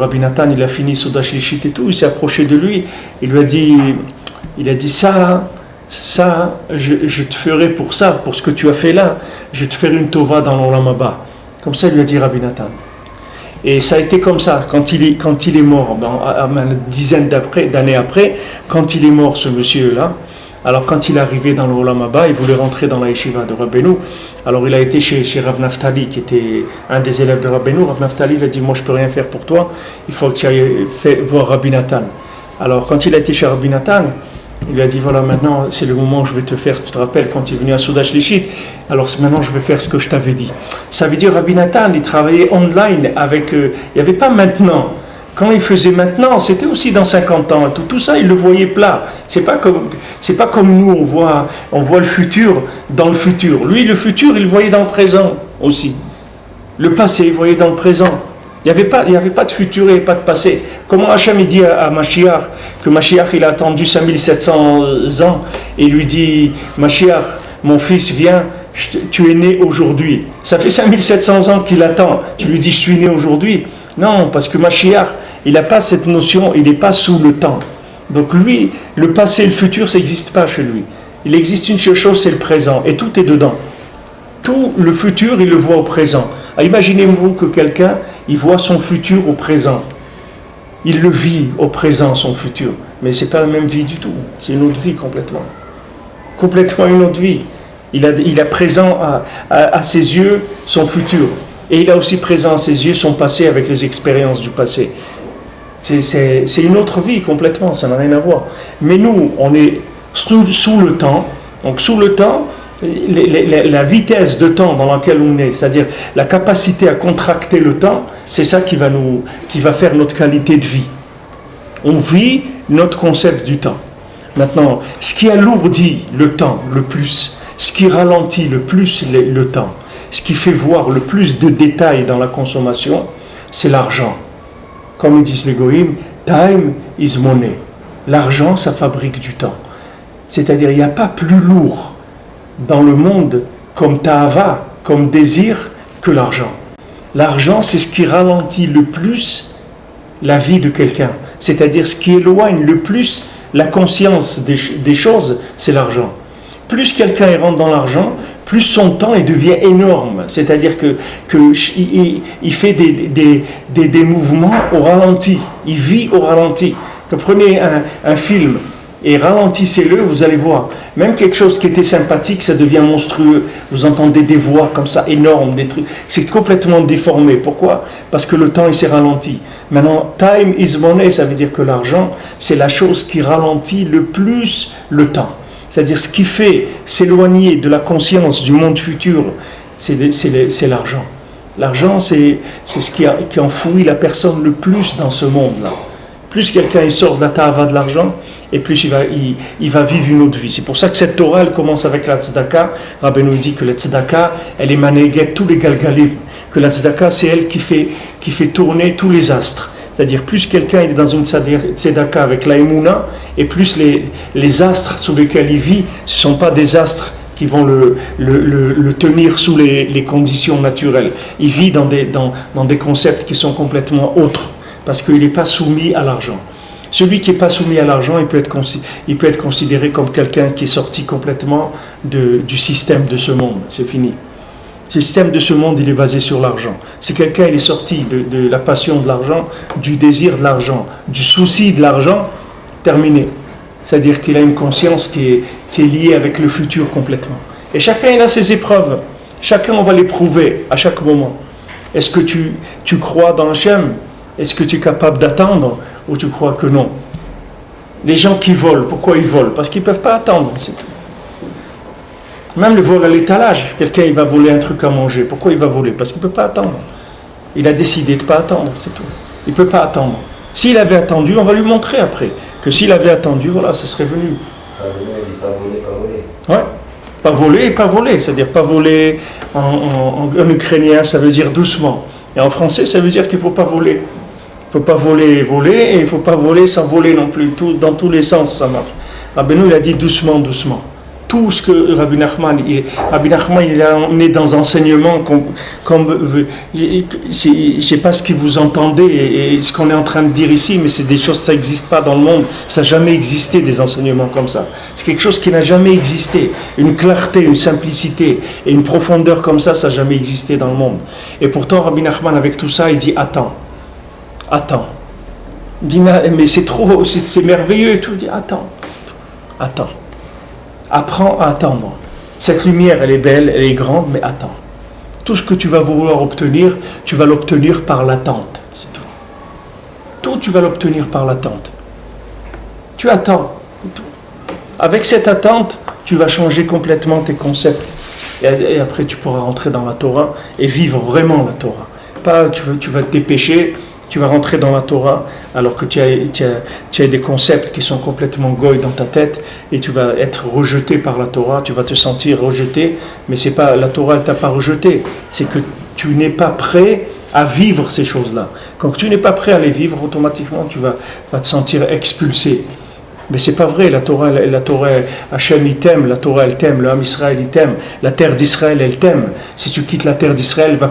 Rabbi Nathan il a fini Soudah Shlichit et tout, il s'est approché de lui. Il lui a dit ça je te ferai pour ça, pour ce que tu as fait là. Je te ferai une tova dans l'Olam Haba. Comme ça, il lui a dit Rabbi Nathan. Et ça a été comme ça, quand il est mort, une dizaine d'années après, quand il est mort, ce monsieur-là, alors quand il est arrivé dans le Olam Haba, il voulait rentrer dans la yeshiva de Rabbeinu, alors il a été chez Rav Naftali, qui était un des élèves de Rabbeinu. Rav Naftali, il a dit, moi je peux rien faire pour toi, il faut que tu ailles voir Rabbi Nathan. Alors quand il a été chez Rabbi Nathan, il lui a dit, voilà, maintenant c'est le moment où je vais te faire, tu te rappelles quand il est venu à Soudah Shlichit, alors maintenant je vais faire ce que je t'avais dit. Ça veut dire Rabbi Nathan, il travaillait online avec, il n'y avait pas maintenant. Quand il faisait maintenant, c'était aussi dans 50 ans. Tout ça, il le voyait plat. C'est pas comme nous, on voit le futur dans le futur. Lui, le futur, il le voyait dans le présent aussi. Le passé, il le voyait dans le présent. Il n'y avait pas de futur et pas de passé. Comment Hachem dit à Mashiach, que Mashiach il a attendu 5700 ans, et il lui dit, Mashiach, mon fils, viens, tu es né aujourd'hui. Ça fait 5700 ans qu'il attend. Tu lui dis, je suis né aujourd'hui. Non, parce que Mashiach, il n'a pas cette notion, il n'est pas sous le temps. Donc lui, le passé et le futur, ça n'existe pas chez lui. Il existe une seule chose, c'est le présent, et tout est dedans. Tout le futur, il le voit au présent. Imaginez-vous que quelqu'un, il voit son futur au présent. Il le vit au présent, son futur. Mais ce n'est pas la même vie du tout. C'est une autre vie complètement. Complètement une autre vie. Il a présent à ses yeux son futur. Et il a aussi présent à ses yeux son passé avec les expériences du passé. C'est une autre vie complètement, ça n'a rien à voir. Mais nous, on est sous le temps, Donc sous le temps, la vitesse de temps dans laquelle on est, c'est-à-dire la capacité à contracter le temps, c'est ça qui va faire notre qualité de vie. On vit notre concept du temps. Maintenant, ce qui alourdit le temps le plus, ce qui ralentit le plus le temps, ce qui fait voir le plus de détails dans la consommation, c'est l'argent. Comme ils disent les goïms, time is money. L'argent, ça fabrique du temps. C'est-à-dire, il n'y a pas plus lourd dans le monde comme ta'ava, comme désir, que l'argent. L'argent, c'est ce qui ralentit le plus la vie de quelqu'un. C'est-à-dire, ce qui éloigne le plus la conscience des choses, c'est l'argent. Plus quelqu'un rentre dans l'argent, plus son temps il devient énorme. C'est-à-dire qu'il fait des mouvements au ralenti. Il vit au ralenti. Prenez un film et ralentissez-le, vous allez voir. Même quelque chose qui était sympathique, ça devient monstrueux. Vous entendez des voix comme ça énormes, des trucs. C'est complètement déformé. Pourquoi ? Parce que le temps il s'est ralenti. Maintenant, time is money, ça veut dire que l'argent, c'est la chose qui ralentit le plus le temps. C'est-à-dire ce qui fait s'éloigner de la conscience du monde futur, c'est l'argent. L'argent, c'est ce qui enfouit la personne le plus dans ce monde-là. Plus quelqu'un il sort de la ta'ava de l'argent, et plus il va vivre une autre vie. C'est pour ça que cette Torah, elle commence avec la tzedaka. Rabbi nous dit que la tzedaka, elle est manéguette tous les galgalim. Que la tzedaka, c'est elle qui fait tourner tous les astres. C'est-à-dire, plus quelqu'un est dans une tzedaka avec la émouna, et plus les astres sous lesquels il vit, ce ne sont pas des astres qui vont le tenir sous les conditions naturelles. Il vit dans des concepts qui sont complètement autres, parce qu'il n'est pas soumis à l'argent. Celui qui n'est pas soumis à l'argent, il peut être considéré comme quelqu'un qui est sorti complètement du système de ce monde. C'est fini. Le système de ce monde, il est basé sur l'argent. Si quelqu'un il est sorti de la passion de l'argent, du désir de l'argent, du souci de l'argent, terminé. C'est-à-dire qu'il a une conscience qui est liée avec le futur complètement. Et chacun il a ses épreuves. Chacun on va l'éprouver à chaque moment. Est-ce que tu crois dans Hachem ? Est-ce que tu es capable d'attendre ou tu crois que non ? Les gens qui volent, pourquoi ils volent ? Parce qu'ils ne peuvent pas attendre, c'est tout. Même le vol à l'étalage, quelqu'un il va voler un truc à manger. Pourquoi il va voler ? Parce qu'il ne peut pas attendre. Il a décidé de ne pas attendre, c'est tout. Il ne peut pas attendre. S'il avait attendu, on va lui montrer après, que s'il avait attendu, voilà, ce serait venu. Ça veut dire pas voler, pas voler. Ouais, pas voler et pas voler. C'est-à-dire pas voler en ukrainien, ça veut dire doucement. Et en français, ça veut dire qu'il ne faut pas voler. Il ne faut pas voler et il ne faut pas voler sans voler non plus. Dans tous les sens, ça marche. Rabbeinu, il a dit doucement, doucement. Tout ce que Rabbi Nachman, il est dans un enseignement je ne sais pas ce que vous entendez et ce qu'on est en train de dire ici, mais c'est des choses, ça n'existe pas dans le monde, ça n'a jamais existé des enseignements comme ça. C'est quelque chose qui n'a jamais existé. Une clarté, une simplicité et une profondeur comme ça n'a jamais existé dans le monde. Et pourtant, Rabbi Nachman, avec tout ça, il dit attends. Il dit mais c'est trop, c'est merveilleux et tout. Il dit attends. Apprends à attendre. Cette lumière, elle est belle, elle est grande, mais attends. Tout ce que tu vas vouloir obtenir, tu vas l'obtenir par l'attente. C'est tout. Tout, tu vas l'obtenir par l'attente. Tu attends. Tout. Avec cette attente, tu vas changer complètement tes concepts. Et après, tu pourras rentrer dans la Torah et vivre vraiment la Torah. Pas, tu vas te dépêcher. Tu vas rentrer dans la Torah alors que tu as des concepts qui sont complètement goy dans ta tête et tu vas être rejeté par la Torah, tu vas te sentir rejeté, mais c'est pas la Torah, elle t'a pas rejeté, c'est que tu n'es pas prêt à vivre ces choses-là. Quand tu n'es pas prêt à les vivre, automatiquement tu vas te sentir expulsé. Mais c'est pas vrai, la Torah, Hachem il t'aime, la Torah elle t'aime, le Ham Israël il t'aime, la terre d'Israël elle t'aime. Si tu quittes la terre d'Israël, elle va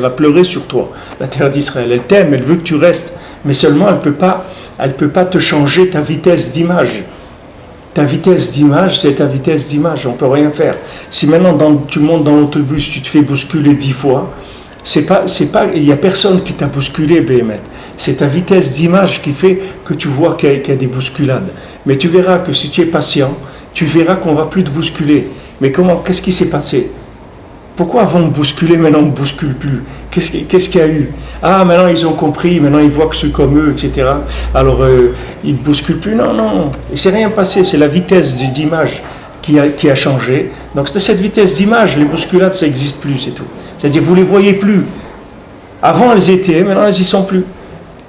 pleurer sur toi. La terre d'Israël elle t'aime, elle veut que tu restes, mais seulement elle peut pas te changer ta vitesse d'image. Ta vitesse d'image, c'est ta vitesse d'image, on peut rien faire. Si maintenant tu montes dans l'autobus, tu te fais bousculer 10 fois, il n'y a personne qui t'a bousculé, Béhémet. C'est ta vitesse d'image qui fait que tu vois qu'il y a des bousculades. Mais tu verras que si tu es patient, tu verras qu'on ne va plus te bousculer. Mais qu'est-ce qui s'est passé ? Pourquoi avant on me bousculait, maintenant on ne me bouscule plus ? Qu'est-ce qu'il y a eu ? Ah, maintenant ils ont compris, maintenant ils voient que je suis comme eux, etc. Alors ils ne bousculent plus. Non, il ne s'est rien passé, c'est la vitesse d'image. qui a changé. Donc c'est cette vitesse d'image, les bousculades, ça n'existe plus, c'est tout. C'est-à-dire vous ne les voyez plus. Avant elles étaient, maintenant elles n'y sont plus.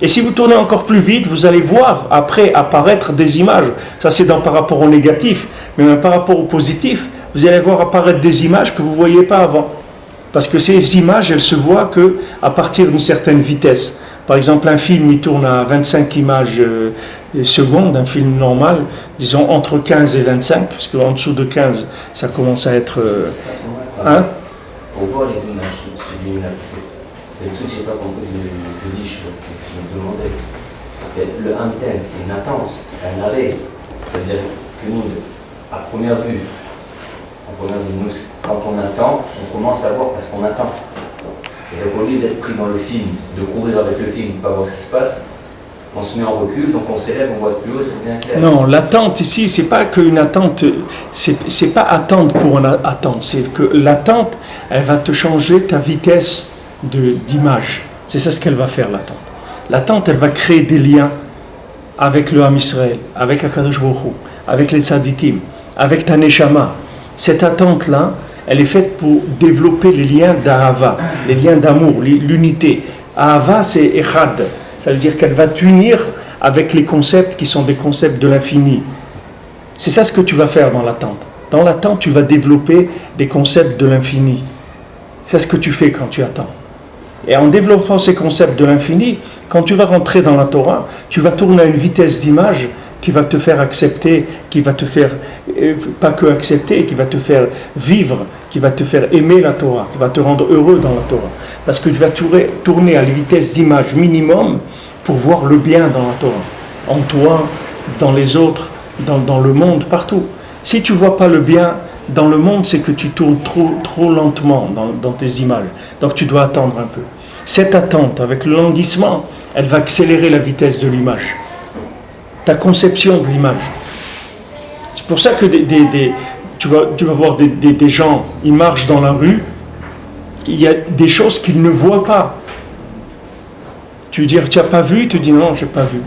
Et si vous tournez encore plus vite, vous allez voir après apparaître des images. Ça c'est par rapport au négatif, mais même par rapport au positif, vous allez voir apparaître des images que vous ne voyiez pas avant. Parce que ces images, elles se voient qu'à partir d'une certaine vitesse. Par exemple, un film, il tourne à 25 images secondes, un film normal, disons entre 15 et 25, parce qu'en dessous de 15, ça commence à être... On voit les images subliminales, parce que c'est le truc, je n'ai pas compris de 10 choses, c'est que je me demandais. Le anten, c'est une attente, c'est un arrêt. C'est-à-dire que nous, à première vue, nous, quand on attend, on commence à voir parce qu'on attend. Et donc, au lieu d'être pris dans le film, de courir avec le film, pas voir ce qui se passe, on se met en recul, donc on s'élève, on voit plus haut, c'est bien clair. Non, l'attente ici, c'est pas qu'une attente, c'est pas attendre pour une attente, c'est que l'attente, elle va te changer ta vitesse d'image. C'est ça ce qu'elle va faire, l'attente. L'attente, elle va créer des liens avec le Ham Israël, avec Akadosh Baruch Hu, avec les tzadikim, avec ta neshama. Cette attente-là, elle est faite pour développer les liens d'Ahava, les liens d'amour, l'unité. Ahava, c'est Echad. Ça veut dire qu'elle va t'unir avec les concepts qui sont des concepts de l'infini. C'est ça ce que tu vas faire dans l'attente. Dans l'attente, tu vas développer des concepts de l'infini. C'est ce que tu fais quand tu attends. Et en développant ces concepts de l'infini, quand tu vas rentrer dans la Torah, tu vas tourner à une vitesse d'image qui va te faire accepter, qui va te faire, pas que accepter, qui va te faire vivre, qui va te faire aimer la Torah, qui va te rendre heureux dans la Torah. Parce que tu vas tourner à la vitesse d'image minimum pour voir le bien dans la Torah. En toi, dans les autres, dans le monde, partout. Si tu ne vois pas le bien dans le monde, c'est que tu tournes trop lentement dans tes images. Donc tu dois attendre un peu. Cette attente, avec le languissement, elle va accélérer la vitesse de l'image. Ta conception de l'image. C'est pour ça que tu vas voir des gens, ils marchent dans la rue, il y a des choses qu'ils ne voient pas. Tu lui dis, tu n'as pas vu? Il te dit, non, je n'ai pas vu.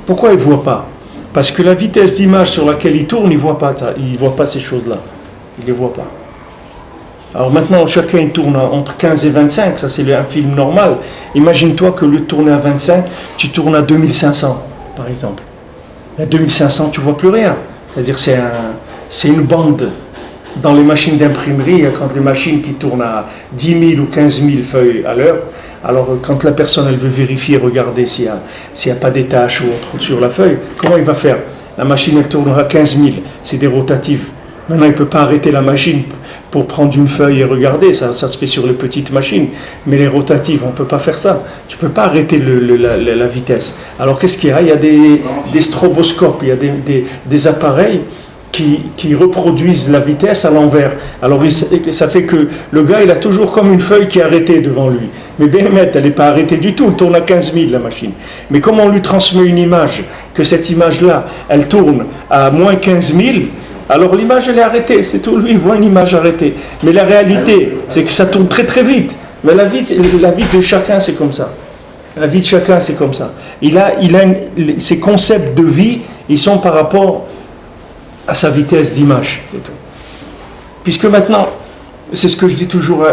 Pourquoi ils ne voient pas? Parce que la vitesse d'image sur laquelle ils tournent, ils ne voient pas ces choses-là. Ils ne les voient pas. Alors maintenant, chacun il tourne entre 15 et 25, ça c'est un film normal. Imagine-toi que au lieu de tourner à 25, tu tournes à 2500, par exemple. À 2500, tu ne vois plus rien. C'est-à-dire c'est une bande. Dans les machines d'imprimerie, quand les machines qui tournent à 10 000 ou 15 000 feuilles à l'heure, alors quand la personne elle veut vérifier, regarder s'il n'y a pas des taches ou autre sur la feuille, comment il va faire? La machine elle tournera à 15 000, c'est des rotatives. Maintenant, il ne peut pas arrêter la machine pour prendre une feuille et regarder, ça se fait sur les petites machines. Mais les rotatives, on ne peut pas faire ça. Tu ne peux pas arrêter la vitesse. Alors qu'est-ce qu'il y a? Il y a des stroboscopes, il y a des appareils qui reproduisent la vitesse à l'envers. Alors ça fait que le gars, il a toujours comme une feuille qui est arrêtée devant lui. Mais Béhémet, elle n'est pas arrêtée du tout, elle tourne à 15 000 la machine. Mais comme on lui transmet une image, que cette image-là, elle tourne à moins 15 000, alors l'image elle est arrêtée, c'est tout, lui il voit une image arrêtée. Mais la réalité, c'est que ça tourne très très vite. Mais la vie de chacun c'est comme ça. La vie de chacun c'est comme ça. Ses concepts de vie, ils sont par rapport à sa vitesse d'image, c'est tout. Puisque maintenant, c'est ce que je dis toujours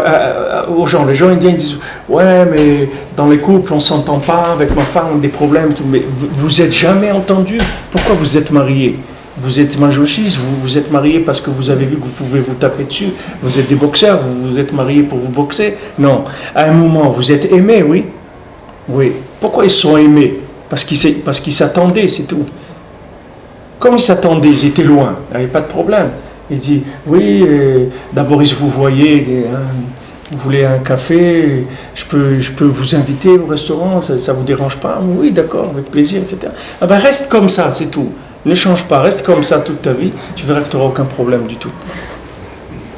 aux gens. Les gens ils disent, ouais mais dans les couples on s'entend pas, avec ma femme des problèmes, tout. Mais vous êtes jamais entendu. Pourquoi vous êtes mariés? Vous êtes masochiste, vous êtes mariés parce que vous avez vu que vous pouvez vous taper dessus, vous êtes des boxeurs, vous êtes mariés pour vous boxer. Non, à un moment, vous êtes aimés, oui. Oui. Pourquoi ils sont aimés? Parce qu'ils s'attendaient, c'est tout. Comme ils s'attendaient, ils étaient loin, il n'y avait pas de problème. Il dit, oui, d'abord ils vous voyaient, vous voulez un café, je peux vous inviter au restaurant, ça ne vous dérange pas? Oui, d'accord, avec plaisir, etc. Ah ben reste comme ça, c'est tout. Ne change pas, reste comme ça toute ta vie, tu verras que tu n'auras aucun problème du tout.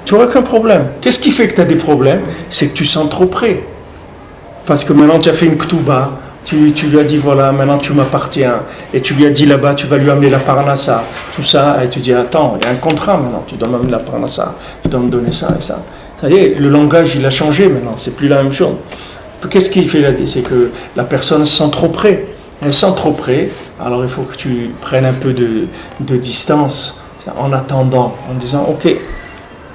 Tu n'auras aucun problème. Qu'est-ce qui fait que tu as des problèmes? C'est que tu sens trop près. Parce que maintenant tu as fait une ktouba, tu lui as dit voilà, maintenant tu m'appartiens, et tu lui as dit là-bas, tu vas lui amener la parnassa, tout ça, et tu dis attends, il y a un contrat maintenant, tu dois m'amener la parnassa, tu dois me donner ça et ça. Ça y est, le langage il a changé maintenant, c'est plus la même chose. Qu'est-ce qu'il fait là? C'est que la personne se sent trop près. Elle sent trop près, alors il faut que tu prennes un peu de distance. En attendant, en disant, ok,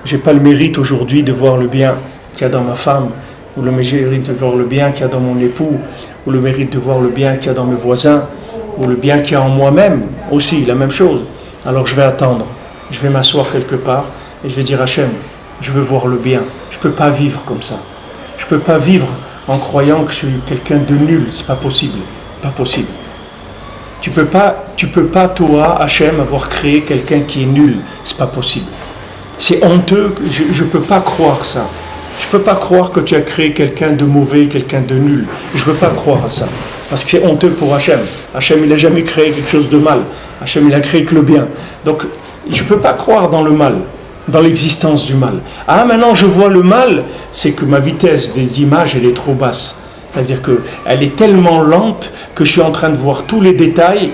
j'ai pas le mérite aujourd'hui de voir le bien qu'il y a dans ma femme, ou le mérite de voir le bien qu'il y a dans mon époux, ou le mérite de voir le bien qu'il y a dans mes voisins, ou le bien qu'il y a en moi-même aussi, la même chose. Alors je vais attendre, je vais m'asseoir quelque part et je vais dire Hachem, je veux voir le bien. Je ne peux pas vivre comme ça. Je ne peux pas vivre en croyant que je suis quelqu'un de nul. C'est pas possible. Pas possible. Tu peux pas, toi, Hachem, avoir créé quelqu'un qui est nul. C'est pas possible. C'est honteux. Je ne peux pas croire ça. Je ne peux pas croire que tu as créé quelqu'un de mauvais, quelqu'un de nul. Je ne veux pas croire à ça. Parce que c'est honteux pour Hachem. Hachem, il n'a jamais créé quelque chose de mal. Hachem, il a créé que le bien. Donc, je ne peux pas croire dans le mal, dans l'existence du mal. Ah, maintenant, je vois le mal, c'est que ma vitesse des images, elle est trop basse. C'est-à-dire qu'elle est tellement lente que je suis en train de voir tous les détails.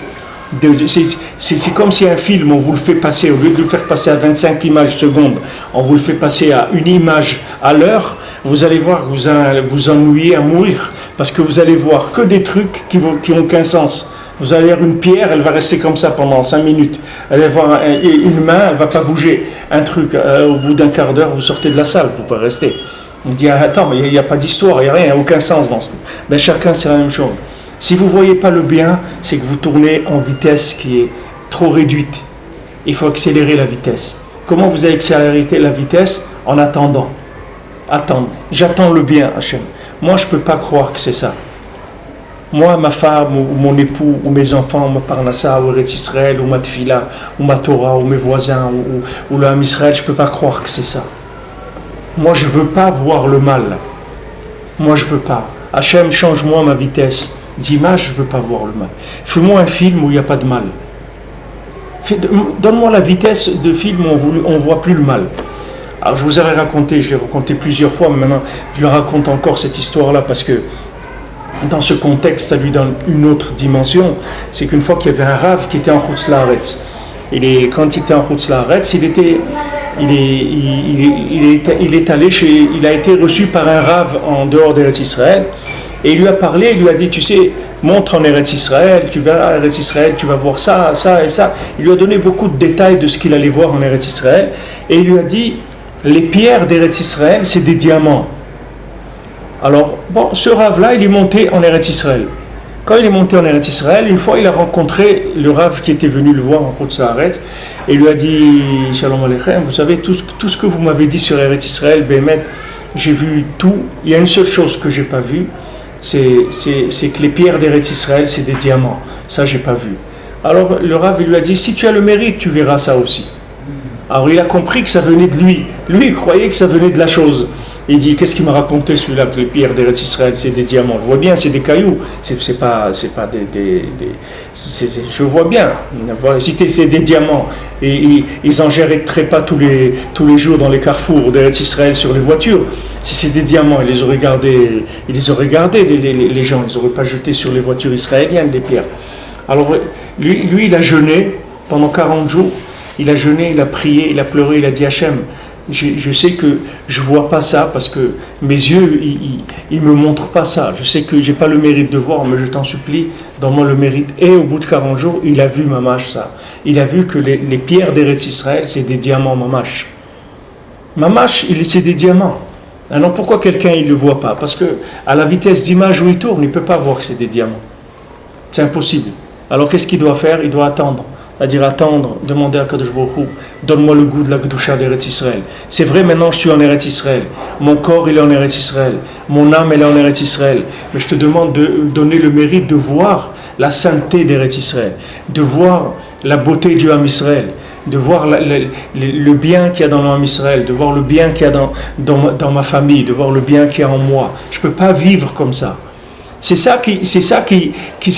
C'est comme si un film, on vous le fait passer, au lieu de le faire passer à 25 images secondes, on vous le fait passer à une image à l'heure. Vous allez voir que vous allez vous ennuyer à mourir. Parce que vous allez voir que des trucs qui n'ont qu'un sens. Vous allez voir une pierre, elle va rester comme ça pendant 5 minutes. Vous allez voir une main, elle ne va pas bouger. Un truc, au bout d'un quart d'heure, vous sortez de la salle, vous ne pouvez pas rester. On dit, attends, mais il n'y a pas d'histoire, il n'y a rien, il n'y a aucun sens dans ce truc. Ben, chacun, c'est la même chose. Si vous ne voyez pas le bien, c'est que vous tournez en vitesse qui est trop réduite. Il faut accélérer la vitesse. Comment vous allez accélérer la vitesse? En attendant. Attendre. J'attends le bien, Hachem. Moi, je ne peux pas croire que c'est ça. Moi, ma femme, ou mon époux, ou mes enfants, ma parnassa, ou Eretz Israël, ou ma tfila, ou ma Torah, ou mes voisins, ou le Ham Israël, je ne peux pas croire que c'est ça. Moi, je ne veux pas voir le mal. Moi, je ne veux pas. Hachem, change-moi ma vitesse d'image, je ne veux pas voir le mal. Fais-moi un film où il n'y a pas de mal. Donne-moi la vitesse de film où on ne voit plus le mal. Alors, je vous avais raconté, je l'ai raconté plusieurs fois, mais maintenant, je le raconte encore cette histoire-là parce que dans ce contexte, ça lui donne une autre dimension. C'est qu'une fois qu'il y avait un Rav qui était en Chutz La'aretz, quand il était en Chutz La'aretz, il a été reçu par un Rav en dehors d'Eretz Israël, et il lui a parlé, il lui a dit, tu sais, montre en Eretz Israël, tu verras Eretz Israël, tu vas voir ça, ça et ça. Il lui a donné beaucoup de détails de ce qu'il allait voir en Eretz Israël, et il lui a dit, les pierres d'Eretz Israël, c'est des diamants. Alors, bon, ce Rav-là, il est monté en Eretz Israël. Quand il est monté en Eretz Israël, une fois, il a rencontré le Rav qui était venu le voir en Chutz La'aretz, et il lui a dit, Shalom Aleichem, vous savez, tout ce que vous m'avez dit sur Eretz Israël, Bémet, j'ai vu tout. Il y a une seule chose que je n'ai pas vue, c'est que les pierres d'Eretz Israël, c'est des diamants. Ça, je n'ai pas vu. Alors, le Rav, il lui a dit, si tu as le mérite, tu verras ça aussi. Alors, il a compris que ça venait de lui. Lui, il croyait que ça venait de la chose. Il dit, qu'est-ce qu'il m'a raconté celui-là, que les pierres d'Eretz Israël, c'est des diamants. Je vois bien, c'est des cailloux. C'est pas je vois bien. Si c'est des diamants, et ils n'enjèleraient pas tous les jours dans les carrefours d'Eretz Israël sur les voitures. Si c'est des diamants, ils les auraient gardés, les gens. Ils n'auraient pas jeté sur les voitures israéliennes des pierres. Alors, lui, il a jeûné pendant 40 jours. Il a jeûné, il a prié, il a pleuré, il a dit Hachem, je sais que je ne vois pas ça parce que mes yeux, ils ne me montrent pas ça. Je sais que je n'ai pas le mérite de voir, mais je t'en supplie, donne-moi le mérite. Et au bout de 40 jours, il a vu Mamash ça. Il a vu que les pierres d'Eretz Israël, c'est des diamants Mamash. Mamash, c'est des diamants. Alors pourquoi quelqu'un il ne le voit pas? Parce qu'à la vitesse d'image où il tourne, il ne peut pas voir que c'est des diamants. C'est impossible. Alors qu'est-ce qu'il doit faire? Il doit attendre. C'est-à-dire attendre, demander à Kadosh Baruch Hu, donne-moi le goût de la Kedusha d'Eretz Israël. C'est vrai, maintenant je suis en Eretz Israël. Mon corps il est en Eretz Israël. Mon âme elle est en Eretz Israël. Mais je te demande de donner le mérite de voir la sainteté d'Eretz Israël, de voir la beauté du Ham Israël, de voir le bien qu'il y a dans le Ham Israël, de voir le bien qu'il y a dans ma famille, de voir le bien qu'il y a en moi. Je ne peux pas vivre comme ça. C'est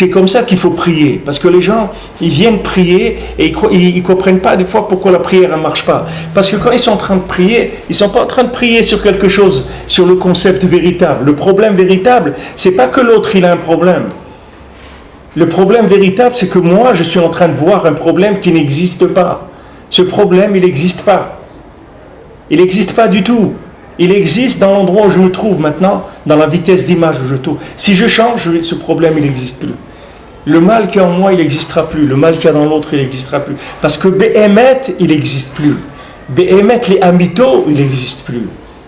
comme ça qu'il faut prier. Parce que les gens, ils viennent prier et ils ne comprennent pas des fois pourquoi la prière ne marche pas. Parce que quand ils sont en train de prier, ils ne sont pas en train de prier sur quelque chose, sur le concept véritable. Le problème véritable, ce n'est pas que l'autre il a un problème. Le problème véritable, c'est que moi, je suis en train de voir un problème qui n'existe pas. Ce problème, il n'existe pas. Il n'existe pas du tout. Il existe dans l'endroit où je me trouve maintenant, dans la vitesse d'image où je tourne. Si je change, ce problème, il n'existe plus. Le mal qui est en moi, il n'existera plus. Le mal qu'il y a dans l'autre, il n'existera plus. Parce que Be'emet, il n'existe plus. Be'emet, les amito, il n'existe plus.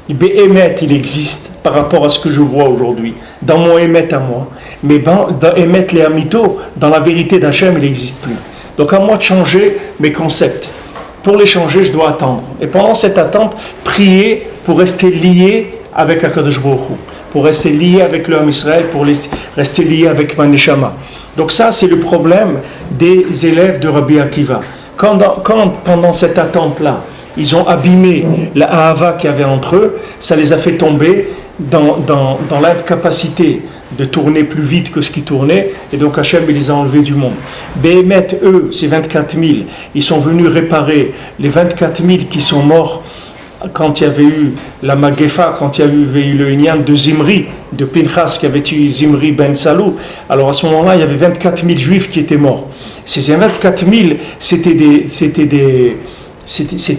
Be'emet, il existe par rapport à ce que je vois aujourd'hui, dans mon émet à moi. Mais dans émet, les amito, dans la vérité d'Hachem, il n'existe plus. Donc à moi de changer mes concepts. Pour les changer, je dois attendre. Et pendant cette attente, prier pour rester lié avec Akadosh Baruch Hu, pour rester lié avec le Ham Israël, pour rester lié avec ma Neshama. Donc ça, c'est le problème des élèves de Rabbi Akiva. Quand pendant cette attente-là, ils ont abîmé la Ahava qu'il y avait entre eux, ça les a fait tomber dans l'incapacité de tourner plus vite que ce qui tournait, et donc Hachem il les a enlevés du monde. Behemet, eux, ces 24 000, ils sont venus réparer les 24 000 qui sont morts quand il y avait eu la Magefa, quand il y avait eu le Inyan de Zimri, de Pinchas qui avait tué Zimri ben Salou. Alors à ce moment-là, il y avait 24 000 juifs qui étaient morts. Ces 24 000, c'était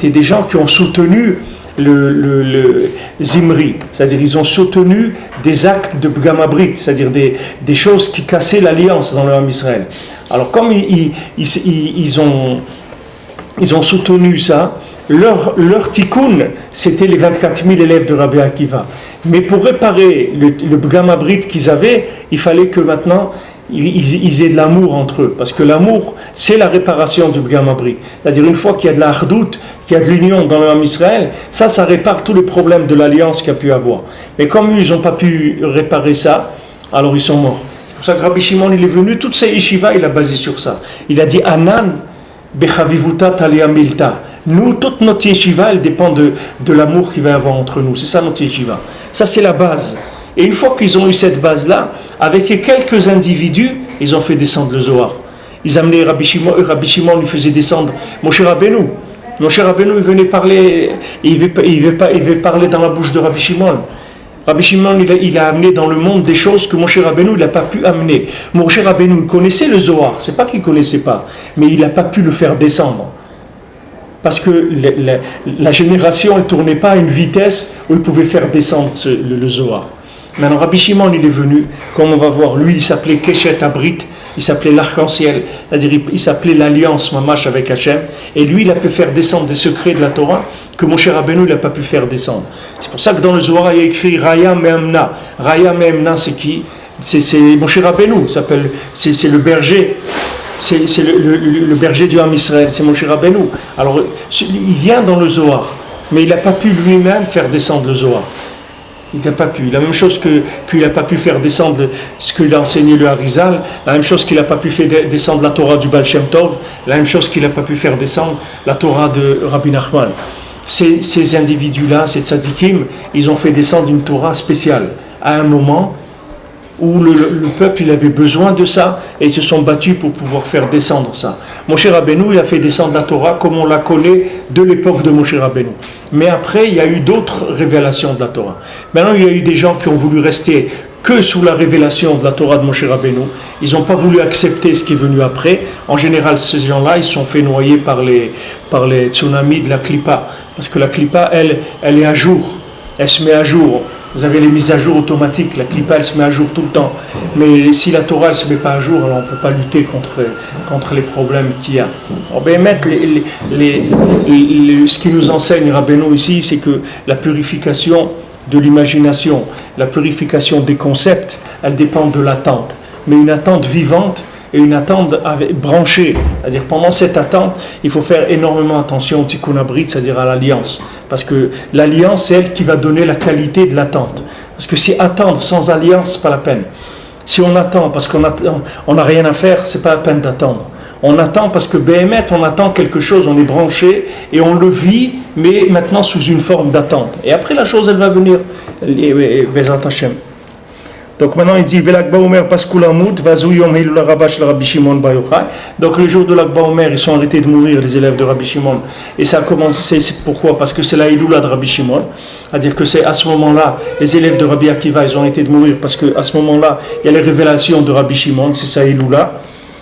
des gens qui ont soutenu le Zimri, c'est-à-dire ils ont soutenu des actes de Gamabrit, c'est-à-dire des choses qui cassaient l'alliance dans le Ham Israël. Alors comme ils ont soutenu ça, leur tikkun, c'était les 24 000 élèves de Rabbi Akiva. Mais pour réparer le Gamabrit qu'ils avaient, il fallait que maintenant ils aient de l'amour entre eux, parce que l'amour, c'est la réparation du Gamabrit. C'est-à-dire une fois qu'il y a de la hardout, qu'il y a de l'union dans le Ham Israël, ça répare tous les problèmes de l'alliance qu'il y a pu avoir. Mais comme ils n'ont pas pu réparer ça, alors ils sont morts. C'est pour ça que Rabbi Shimon, il est venu, toutes ces yeshivas, il a basé sur ça. Il a dit, Anan bechavivuta talia milta. Nous, toute notre yeshiva, elle dépend de l'amour qu'il va y avoir entre nous. C'est ça notre yeshiva. Ça, c'est la base. Et une fois qu'ils ont eu cette base-là, avec quelques individus, ils ont fait descendre le Zohar. Ils amenaient Rabbi Shimon lui faisait descendre Moshe Rabbeinu. Moshe Rabbeinu, il venait parler, il veut parler dans la bouche de Rabbi Shimon. Rabbi Shimon, il a amené dans le monde des choses que Moshe Rabbeinu, il n'a pas pu amener. Moshe Rabbeinu, il connaissait le Zohar, c'est pas qu'il ne connaissait pas, mais il n'a pas pu le faire descendre. Parce que la génération, elle ne tournait pas à une vitesse où il pouvait faire descendre le Zohar. Maintenant, Rabbi Shimon, il est venu, comme on va voir, lui, il s'appelait Keshet Abrit, il s'appelait l'arc-en-ciel, c'est-à-dire il s'appelait l'alliance Mamash avec Hachem, et lui, il a pu faire descendre des secrets de la Torah que Moshe Rabbeinu, il n'a pas pu faire descendre. C'est pour ça que dans le Zohar, il y a écrit Raya Me'emna. Raya Me'emna, c'est qui? C'est Moshe Rabbeinu, c'est le berger. C'est le berger du Ham Israël, c'est Moshe Rabbeinu. Alors, il vient dans le Zohar, mais il n'a pas pu lui-même faire descendre le Zohar. Il n'a pas pu. La même chose qu'il n'a pas pu faire descendre ce qu'il a enseigné le Harizal, la même chose qu'il n'a pas pu faire descendre la Torah du Baal Shem Tov, la même chose qu'il n'a pas pu faire descendre la Torah de Rabbi Nachman. Ces individus-là, ces tzadikim, ils ont fait descendre une Torah spéciale à un moment où le peuple il avait besoin de ça et ils se sont battus pour pouvoir faire descendre ça. Moshe Rabbeinu, il a fait descendre la Torah comme on la connaît de l'époque de Moshe Rabbeinu. Mais après, il y a eu d'autres révélations de la Torah. Maintenant, il y a eu des gens qui ont voulu rester que sous la révélation de la Torah de Moshe Rabbeinu. Ils n'ont pas voulu accepter ce qui est venu après. En général, ces gens-là, ils se sont fait noyer par les tsunamis de la Klippa. Parce que la Klippa, elle est à jour. Elle se met à jour. Vous avez les mises à jour automatiques. La Klippa, elle se met à jour tout le temps. Mais si la Torah, elle ne se met pas à jour, alors on ne peut pas lutter contre les problèmes qu'il y a. Alors, ce qui nous enseigne Rabbeinu ici, c'est que la purification de l'imagination, la purification des concepts, elle dépend de l'attente. Mais une attente vivante et une attente branchée. C'est-à-dire pendant cette attente, il faut faire énormément attention au tikkun abrit, c'est-à-dire à l'alliance. Parce que l'alliance, c'est elle qui va donner la qualité de l'attente. Parce que si attendre sans alliance, c'est pas la peine. Si on attend parce qu'on n'a rien à faire, c'est pas la peine d'attendre. On attend parce que Béhémet, on attend quelque chose, on est branché et on le vit, mais maintenant sous une forme d'attente. Et après la chose, elle va venir. Bezat Hashem. Donc maintenant il dit donc le jour de l'Akba Omer, ils sont arrêtés de mourir, les élèves de Rabbi Shimon. Et ça a commencé, c'est pourquoi? Parce que c'est la Iloula de Rabbi Shimon. C'est-à-dire que c'est à ce moment-là, les élèves de Rabbi Akiva, ils ont arrêté de mourir parce qu'à ce moment-là, il y a les révélations de Rabbi Shimon, c'est sa Iloula.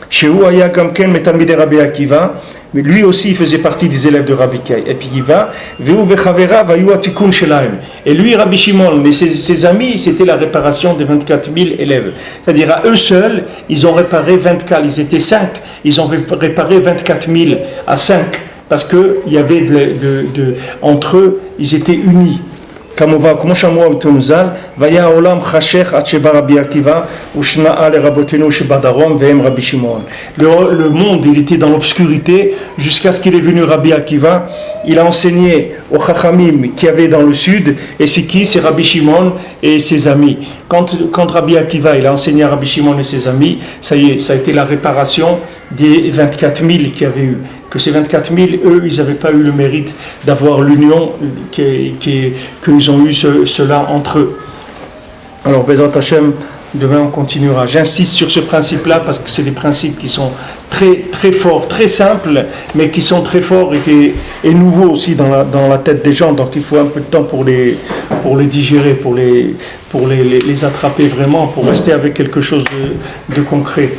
Shehu aya gamken metalmidei Rabbi Akiva, mais lui aussi il faisait partie des élèves de Rabbi Kai. Et puis il va, et lui, Rabbi Shimon, mais ses amis, c'était la réparation des 24 000 élèves. C'est-à-dire à eux seuls, ils ont réparé 24, ils étaient 5, ils ont réparé 24 000 à 5, parce qu'il y avait entre eux, ils étaient unis. כמו שאמרו בתמוזל, והיה העולם חשך עד שבא רבי עקיבא ושנאה לרבותינו שבדרום והם רבי שמעון. Le monde, il était dans l'obscurité jusqu'à ce qu'il est venu Rabbi Akiva. Il a enseigné aux Chachamim qui avaient dans le sud, et c'est qui? C'est Rabbi Shimon et ses amis. Quand Rabbi Akiva il a enseigné à Rabbi Shimon et ses amis, ça y est, ça a été la réparation des 24 000 qu'il y avait eu. Que ces 24 000, eux, ils n'avaient pas eu le mérite d'avoir l'union qu'ils ont eu cela entre eux. Alors, Bezat Hashem, demain on continuera. J'insiste sur ce principe-là parce que c'est des principes qui sont très, très forts, très simples, mais qui sont très forts et nouveaux aussi dans la tête des gens. Donc il faut un peu de temps pour les digérer, pour les attraper vraiment, pour rester avec quelque chose de concret.